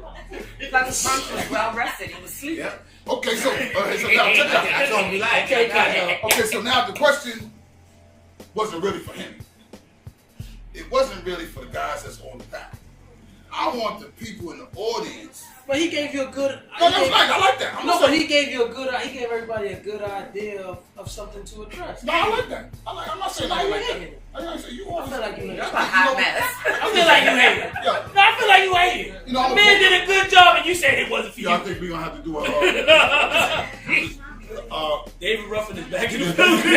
F: Like his function was well rested. He was sleeping.
D: Yep.
E: Okay, so now check it out.
D: I told him relax.
E: Okay, so now the question wasn't really for him. It wasn't really for the guys that's on the panel. I want the people in the audience.
C: But he gave you a good.
E: No, that's right. I like that. I'm
C: No,
E: not
C: but
E: saying-
C: he gave you a good. He gave everybody a good idea of something to address.
E: No, I like that. I'm not saying I like that.
C: hating it.
E: I say you
C: I
E: want
C: feel like you.
F: You're a hot mess.
H: I feel like you hate it.
E: Yeah.
H: No, I feel like you hate it.
E: You know, I'm
H: The man did a good job, and you said it wasn't for
E: I
H: you.
E: think we're gonna have to do a.
H: David Ruffin is back in the
E: you
H: building.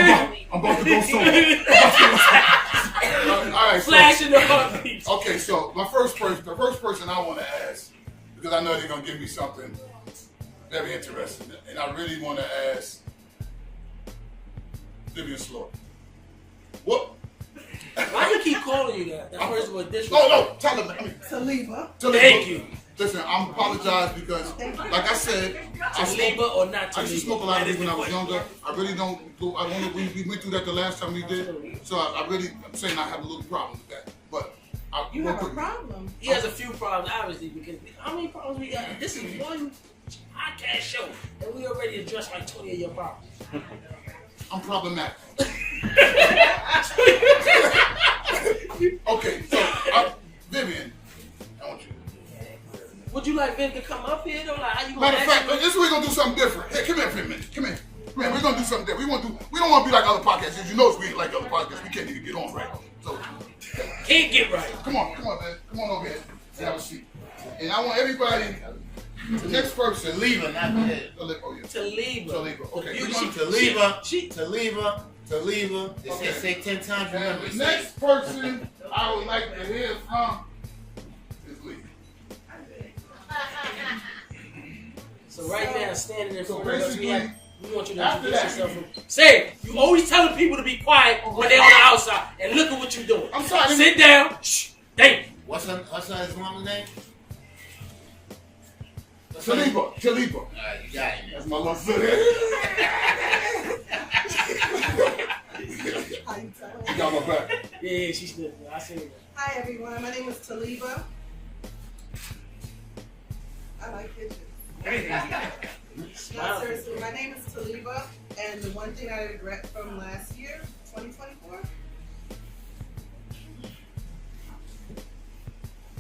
E: know, I'm about to go solo. All right, so,
H: Flashing the heartbeats.
E: okay, so the first person I want to ask, because I know they're gonna give me something very interesting, and I really want to ask Vivian Slaughter. What?
C: Why you keep calling you that? That first of all, this.
E: No, tell him.
G: Saliba.
H: Thank you.
E: Listen, I'm apologize because, like I said,
C: To leave her or not to
E: I used to
C: leave
E: smoke a
C: her?
E: lot of weed when I was younger. I really don't. I want to. We went through that the last time we did. So I'm saying I have a little problem with that. But
G: You have a problem.
C: He has a few problems, obviously, because how many problems we got? This is one podcast show, and we already addressed like 20 of your problems.
E: I'm problematic. Okay, so Vivian, I want you.
C: Would you like Vin to come up here? Though? Like, how you
E: Matter
C: gonna
E: of fact, this is we're gonna do something different. Hey, come here for a minute. Come here. We're gonna do something different. We don't want to be like other podcasts. As you know, we ain't like other podcasts. We can't even get on right. So
H: Can't get right.
E: come on, man. Come on over here. Have a seat. And I want everybody. The next person.
D: Leave her, not dead.
E: Oh, yeah.
C: to leave her?
E: To leave her, okay.
C: The beauty-
D: To leave her.
C: She-
D: To leave her. To leave her. They
E: Okay.
D: say 10 times.
E: And
D: Remember.
E: the next person I would like to hear from is Lee.
C: So right now, standing in
E: So
C: front of us, we want you to
E: after
C: introduce
E: that-
C: yourself. Say, you always telling people to be quiet when they're on the outside, and look at what you're doing.
E: I'm sorry.
C: Sit down. Shh. Thank you.
D: What's her his mama's name?
E: Taliba.
D: Alright, you got it, man.
E: That's my little foot.
G: How you tell
E: You got my back.
C: Yeah, she's good. I see it.
G: Hi everyone, my name is Taliba. I like pictures. No, seriously, my name is Taliba, and the one thing I regret from last year, 2024.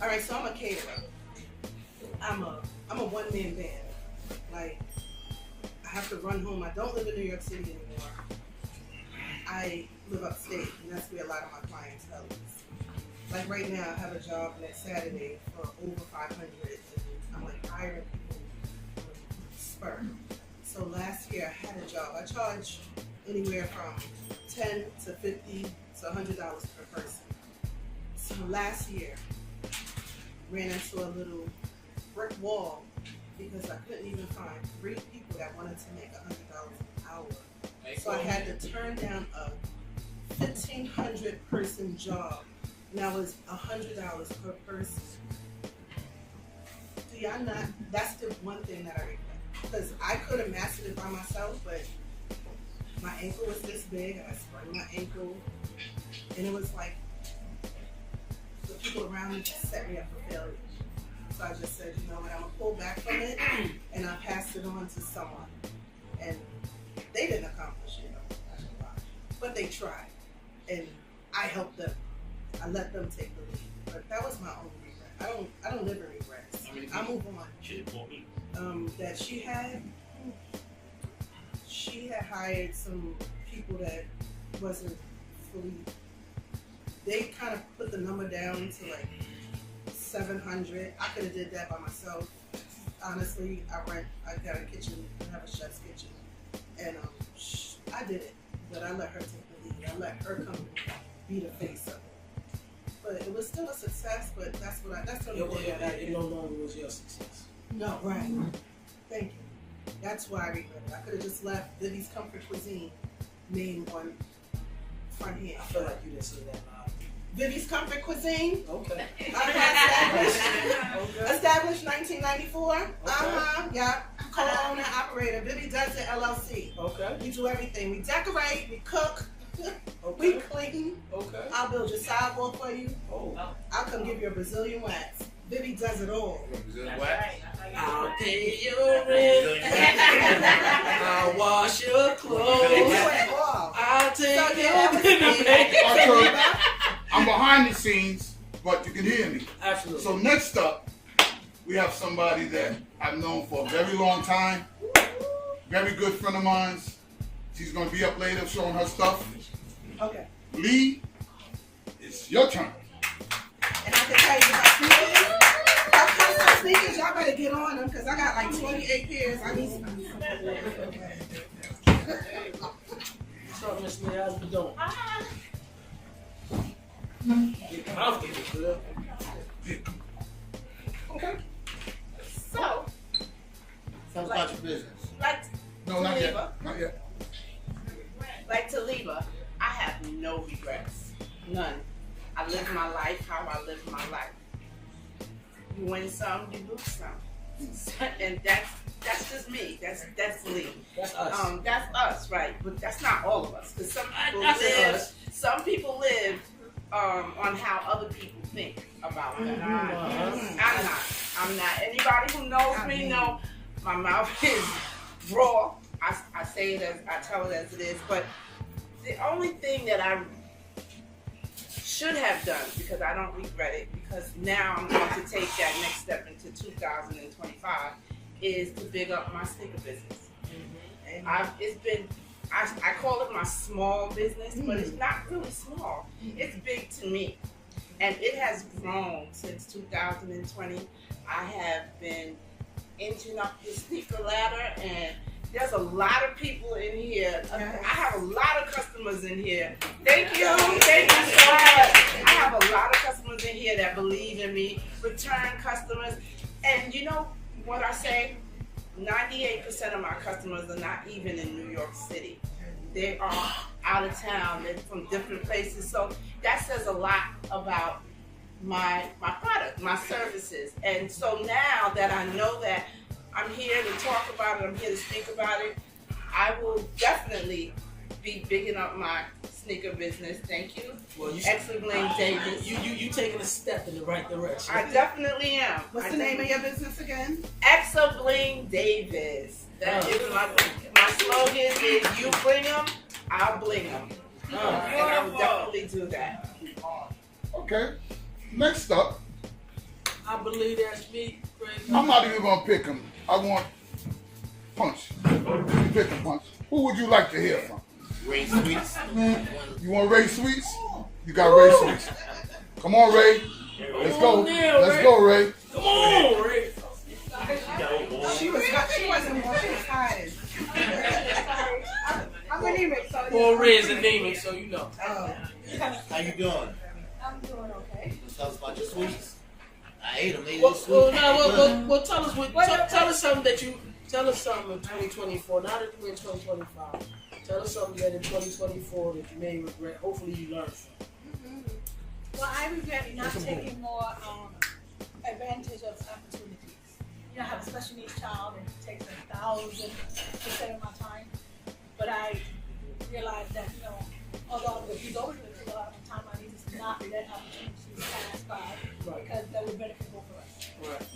G: All right, so I'm a caterer. I'm a one-man band. Like, I have to run home. I don't live in New York City anymore. I live upstate, and that's where a lot of my clientele is. Like right now, I have a job next Saturday for over 500, and I'm like hiring people on a spur. So last year I had a job. I charge anywhere from $10 to $50 to $100 per person. So last year, ran into a little brick wall because I couldn't even find 3 people that wanted to make $100 an hour. So I had to turn down a 1,500 person job, and that was $100 per person. Do y'all not? That's the one thing that I regret. Because I could have mastered it by myself, but my ankle was this big, and I sprained my ankle, and it was like the people around me just set me up for failure. So I just said, you know what, I'm gonna pull back from it, and I passed it on to someone, and they didn't accomplish it, but they tried, and I helped them. I let them take the lead, but that was my own regret. I don't live in regrets. I move on. That she had hired some people that wasn't fully. They kind of put the number down to like 700. I could have did that by myself. Honestly, I got a kitchen. I have a chef's kitchen, and I did it. But I let her take the lead. I let her company be the face of it. But it was still a success. But that's the only thing that I did.
C: It no longer was your success.
G: No, right. Thank you. That's why I regret it. I could have just left Vivi's Comfort Cuisine name on front hand.
C: I feel like you didn't say that loud.
G: Vivi's Comfort Cuisine.
C: Okay.
G: Established 1994. Yeah. Co-owner, operator. Vivi Does It LLC.
C: Okay.
G: We do everything. We decorate. We cook.
C: Okay.
G: We clean.
C: Okay.
G: I'll build your sidewalk for you.
C: Oh.
G: I'll come give you a Brazilian wax. Vivi does it all.
C: I'll pay your rent. I'll wash your clothes. I'll take your dinner.
E: I'm behind the scenes, but you can hear me.
C: Absolutely.
E: So next up, we have somebody that I've known for a very long time. Very good friend of mine. She's going to be up later showing her stuff.
G: Okay.
E: Lee, it's your turn.
G: And I can tell you my sneakers, y'all better get on them because I got like 28 pairs. I need some.
C: What's up, Miss Lee? How's you doing? Get comfortable, girl.
G: Okay.
F: So,
D: Tell us about your business.
F: like
E: No, not yet.
F: Taliba,
E: Not yet.
F: like Taliba, I have no regrets. None. I live my life how I live my life. You win some, you lose some. And that's just me. That's Lee.
C: That's us.
F: That's us, right? But that's not all of us. Because some people live on how other people think about them. I'm not. Anybody who knows me know my mouth is raw. I say it as I tell it as it is. But the only thing that I should have done, because I don't regret it, because now I'm going to take that next step into 2025, is to big up my sneaker business. It's been, I call it my small business, but it's not really small. It's big to me. And it has grown since 2020. I have been inching up the sneaker ladder, and there's a lot of people in here. I have a lot of customers in here. Thank you so much. I have a lot of customers in here that believe in me, return customers. And you know what I say? 98% of my customers are not even in New York City. They are out of town. They're from different places. So that says a lot about my product, my services. And so now that I know that I'm here to talk about it, I'm here to speak about it, I will definitely be bigging up my sneaker business. Thank you.
C: Well,
F: Extra Bling Davis.
C: You taking a step in the right direction.
F: I definitely am.
G: What's the name of your business again?
F: Extra Bling Davis. That is my slogan is you bring them, I'll bling them. And I will definitely do that.
E: Okay. Next up,
C: I believe that's me, Craig.
E: I'm not even going to pick him. I want Punch. You pick him, Punch. Who would you like to hear from?
D: Ray Sweets.
E: You want Ray Sweets? You got Ray Sweets. Come on, Ray. Let's go. Let's go, Ray.
C: Come on, Ray.
G: She wasn't more excited. I'm anemic, so
C: Well, Ray is anemic, so you know.
D: How you doing?
B: I'm doing okay.
D: Tell us about your sweets. I ate them.
C: Well, tell us something in 2024. Now that we're in 2025, Tell us something that in 2024 that you may regret. Hopefully you learn from.
I: Well, I regret not taking more advantage of opportunities. You know, I have a special needs child and it takes 1,000% of my time. But I realized that, you know, although he's always going to take a lot of my time, I need to not let opportunities pass by because that would benefit both of us.
C: Right.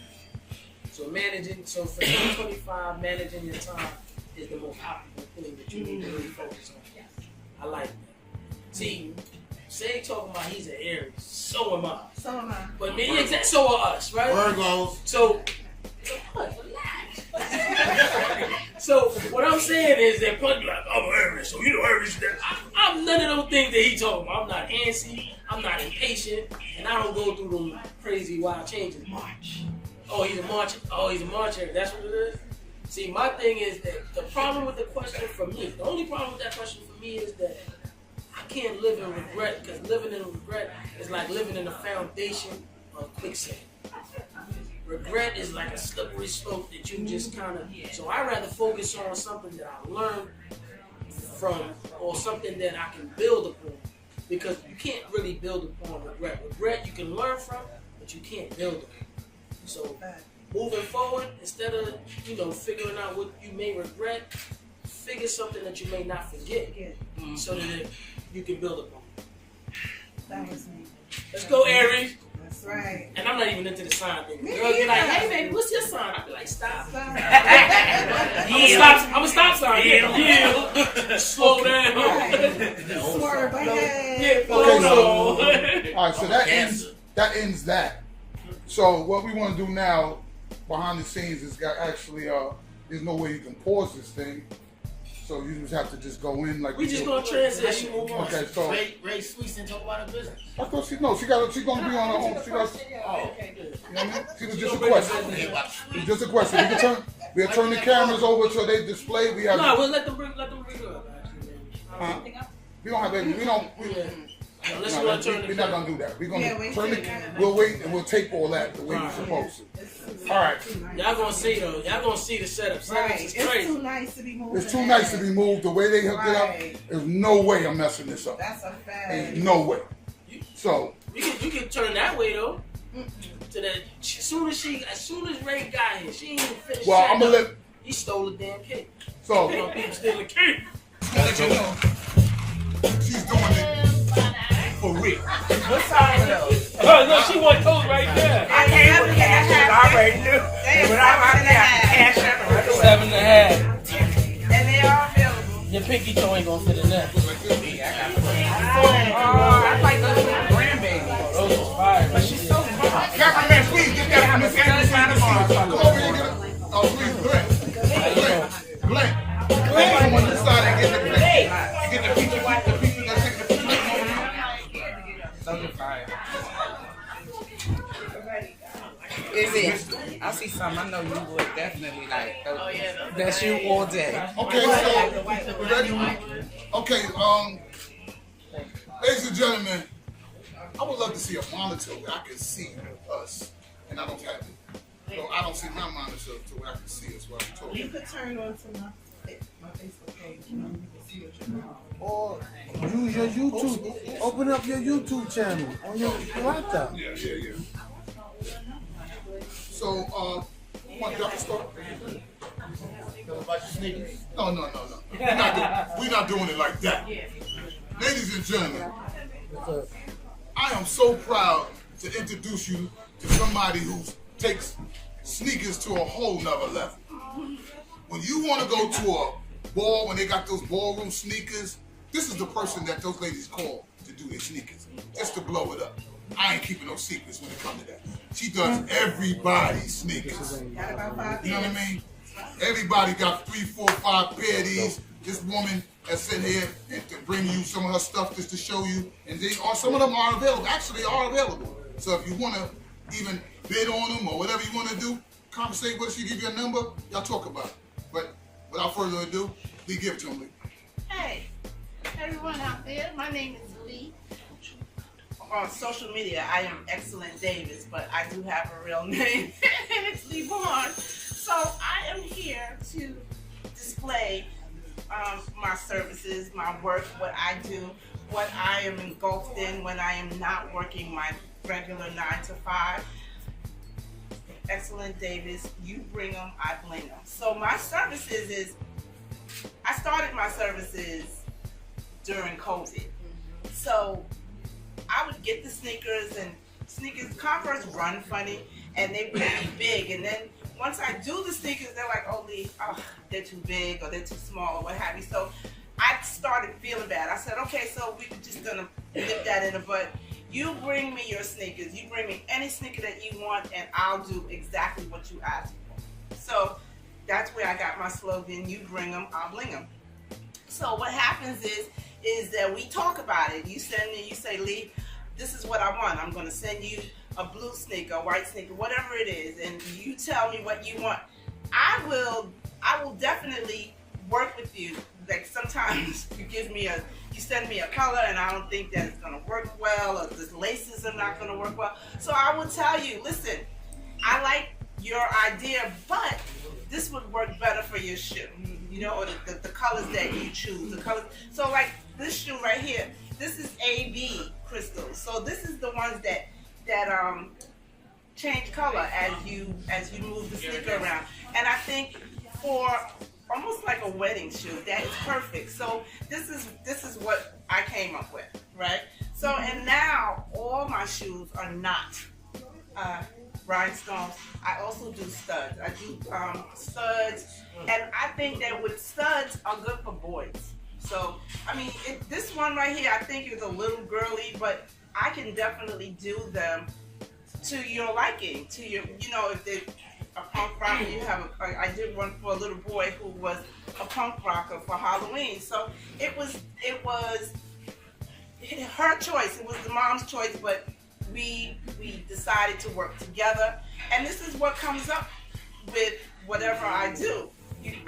C: So managing, so for 2025, managing your time is the most optimal thing that you need to really focus on.
I: Yes.
C: I like that. See, Say talking about he's an Aries, so am I.
G: So am I.
C: But me, so are us, right?
D: Virgos.
C: So, relax. So what I'm saying is that Punch like, I'm an Aries, so you know Aries. I'm none of those things that he talking about. I'm not antsy, I'm not impatient, and I don't go through them crazy wild changes. March. Oh, he's a March. Oh, he's a March Aries. That's what it is. See, my thing is that the problem with the question for me, the only problem with that question for me is that I can't live in regret, because living in regret is like living in a foundation of quicksand. Regret is like a slippery slope that you just kind of, so I rather focus on something that I learned from or something that I can build upon, because you can't really build upon regret. Regret you can learn from, but you can't build upon. So moving forward, instead of, figuring out what you may regret, figure something that you may not forget, so that you can build upon.
G: That was me.
C: Let's go, Aries.
G: That's right.
C: And I'm not even into the sign thing. Girl be like, hey baby, what's your sign? I be like, stop. I'm a stop sign. Yeah. Slow down.
G: Swerve ahead.
C: Yeah,
E: Okay, so
C: on.
E: all right, so that ends that. So what we want to do now, behind the scenes, is there's no way you can pause this thing. So you just have to just go in like
C: we just gonna transition. Move on.
E: Okay, so
D: Ray Sweets didn't talk about her business.
E: I thought she's gonna be on her own. She got,
C: Okay, good.
E: you know what I mean? She was just a question. It was just a question. We'll turn the cameras over so they display. We have.
C: No, we'll let them bring it up. Actually,
E: We don't have any. We don't.
C: Unless you
E: No,
C: want to turn the
E: we're not gonna do that. We're gonna
G: Yeah, wait
E: turn
G: till
E: the.
G: you-
E: We'll wait and we'll tape all that the way we're supposed to. All right.
C: Y'all gonna see though. Y'all gonna see the setup. Setups
G: Right.
C: is
G: It's
C: crazy.
G: too nice to be moved.
E: It's too nice to be moved. The way they hooked it
G: Right.
E: up, there's no way I'm messing this up.
G: That's a fact.
E: Ain't no way. So
C: You can turn that way though. To that. As soon as Ray got here, she ain't even finished.
E: well, I'm gonna let.
C: He stole the damn cake.
E: So
C: You know, people stealing cake.
E: let you know, she's doing it for real.
F: What size are those?
H: Oh, no, she want those right there.
F: I came with cash and I already knew. Without my cash and
H: 7.5.
F: and they are available.
C: Your pinky toe ain't gonna fit in that.
F: I like those grandbabies.
C: Those is fire.
F: But she's so fun.
E: Cameraman, please get that from Miss Anderson. Come over here and get it. Oh, please, Glenn. Come on this side and get the picture. Get the picture. That's it. The picture.
F: Those are fire. Is it? I see some. I know you would definitely like. That's you all day.
E: Okay, so we ready? Okay, ladies and gentlemen, I would love to see a monitor where I can see us, and I don't have it. So I don't see my monitor to where I can see us while I'm
G: You
E: talking.
G: could turn on to my Facebook page. You can see what you're doing.
J: Or use your YouTube. Open up your YouTube channel on your laptop.
E: Yeah. So, want y'all to start?
D: Know about your sneakers?
E: No. We're not doing it like that. Ladies and gentlemen, I am so proud to introduce you to somebody who takes sneakers to a whole nother level. When you want to go to a ball, when they got those ballroom sneakers, this is the person that those ladies call to do their sneakers, just to blow it up. I ain't keeping no secrets when it comes to that. She does everybody's sneakers.
G: Got about 5
E: You know what I
G: minutes.
E: mean? Everybody got 3, 4, 5 pair of these. This woman has sitting here and to bring you some of her stuff just to show you. And some of them are available. Actually, are available. So if you want to even bid on them or whatever you want to do, conversate with us. You give you a number, y'all talk about it. But without further ado, Lee, give it to him, Lee.
K: Hey, everyone out there, my name is Lee.
F: On social media, I am Excellent Davis, but I do have a real name, and it's Lee Vaughn. So I am here to display my services, my work, what I do, what I am engulfed in when I am not working my regular 9 to 5. Excellent Davis, you bring them, I bling them. So my services is, I started my services during COVID. So I would get the sneakers, and Converse run funny and they would be big. And then once I do the sneakers, they're like, oh, they're too big or they're too small or what have you. So I started feeling bad. I said, okay, so we're just gonna nip that in the bud. You bring me your sneakers. You bring me any sneaker that you want, and I'll do exactly what you ask for. So that's where I got my slogan, you bring them, I'll bling them. So what happens is that we talk about it. You send me, you say, Lee, this is what I want. I'm gonna send you a blue sneaker, a white sneaker, whatever it is, and you tell me what you want. I will definitely work with you. Like sometimes you send me a color and I don't think that it's gonna work well, or the laces are not gonna work well. So I will tell you, listen, I like your idea, but this would work better for your shoe. You know, or the colors that you choose, the colors. So like this shoe right here, this is AB crystal. So this is the ones that change color as you move the sneaker around. And I think for almost like a wedding shoe, that is perfect. So this is what I came up with, right? So and now all my shoes are not rhinestones. I also do studs. I do studs, and I think that with studs are good for boys. So I mean, this one right here, I think is a little girly, but I can definitely do them to your liking, to your, you know, if they're a punk rocker, you have I did one for a little boy who was a punk rocker for Halloween. So it was her choice. It was the mom's choice, but we decided to work together. And this is what comes up with whatever I do.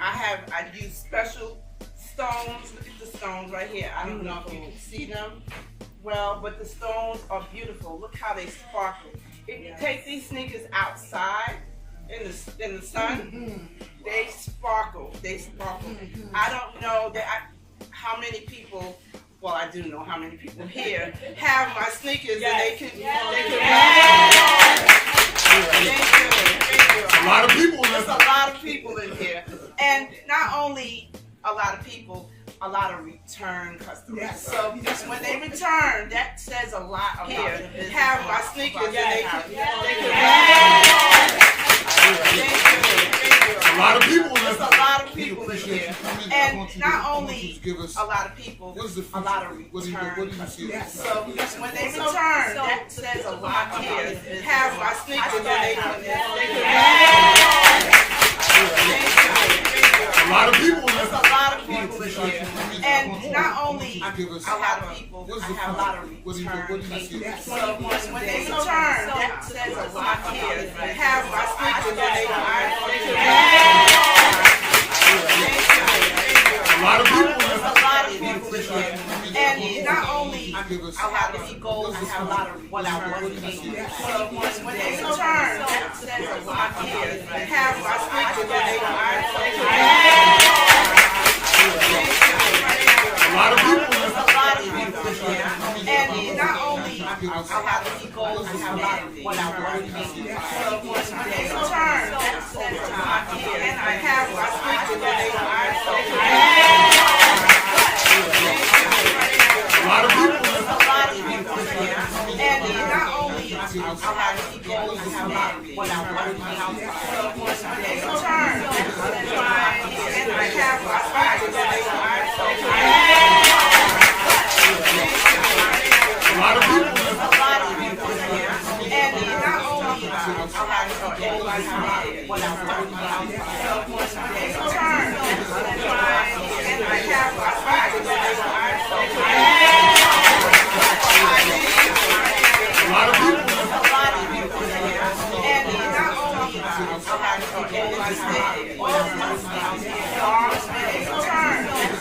F: I use special stones. Look at the stones right here. I don't know if you can see them well, but the stones are beautiful. Look how they sparkle. If you take these sneakers outside in the sun, they sparkle. They sparkle. I don't know how many people. Well, I do know how many people here have my sneakers, and they can. Thank you.
E: A lot of people.
F: There's a lot of people in here, and not only a lot of people, a lot of return customers. Yes. So when they return, that says a lot here. Have my sneakers, and they can.
E: A lot of people.
F: There's a lot of people in here, and not only a lot of people, a lot of return customers. So when they return, that says a lot here. Have my sneakers, and they can.
E: A lot of people.
F: There's a lot of people in here, and not only a lot of people, I have a lot of return customers. So when they return, that says a lot here. Have my sneakers, and they can.
E: A lot of people.
F: There's a lot of people in here, and not only a lot of people, I have a lot of what I want to do. So when they return, that says a lot here. Have my sneakers, and they can.
E: A lot of people.
F: There's a lot of people in here, and not only a lot of people, I have a lot of what I want to do. So when they return, that says a lot here. And I have my sneakers, and they can.
E: A lot of people.
F: There's a lot of people in here, and not only a lot of people, I have a lot of what I want to do. So when they return, that says a lot here. And I have my sneakers, and they can.
E: A lot of people.
F: There's a lot of people in here, and not only a lot of people, I have what I want to do. So when they return, that says a lot here. And I have my sneakers, and they can.
E: A lot of people.
F: There's a lot of people in here, and not only a lot of people, I have what I want to do. So when they return, that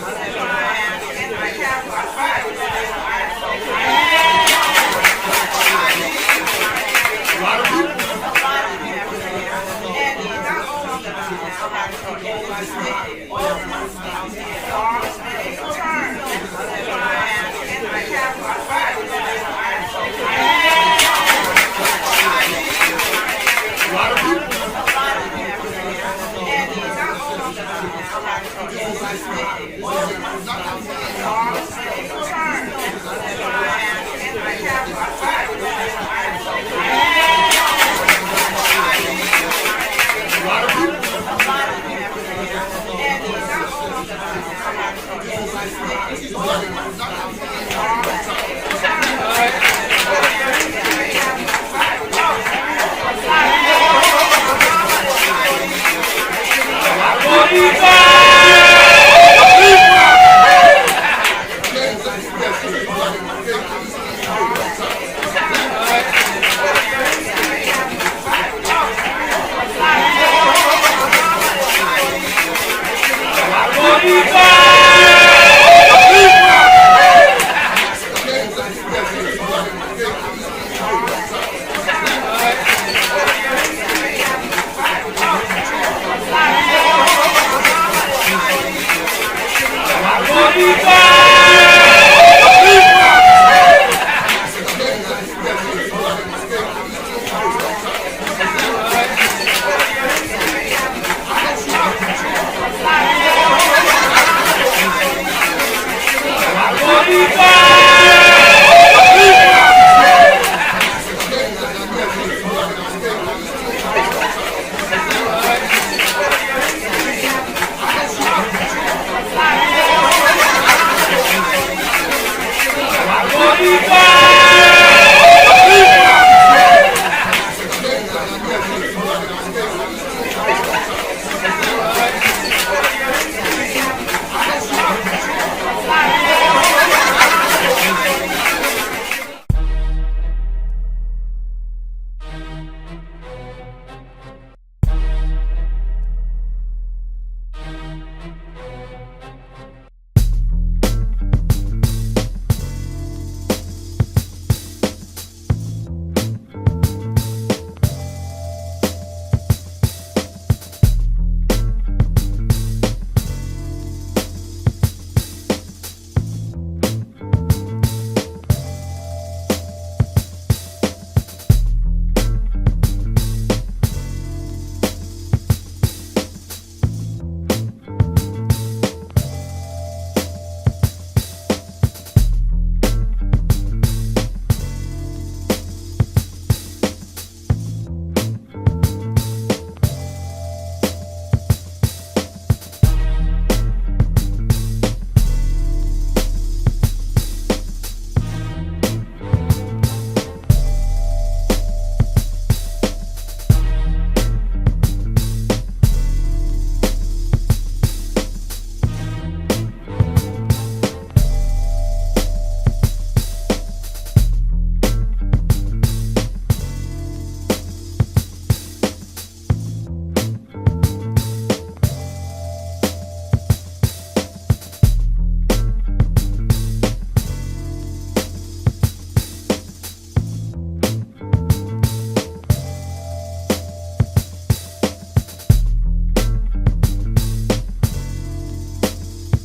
H: Arriba!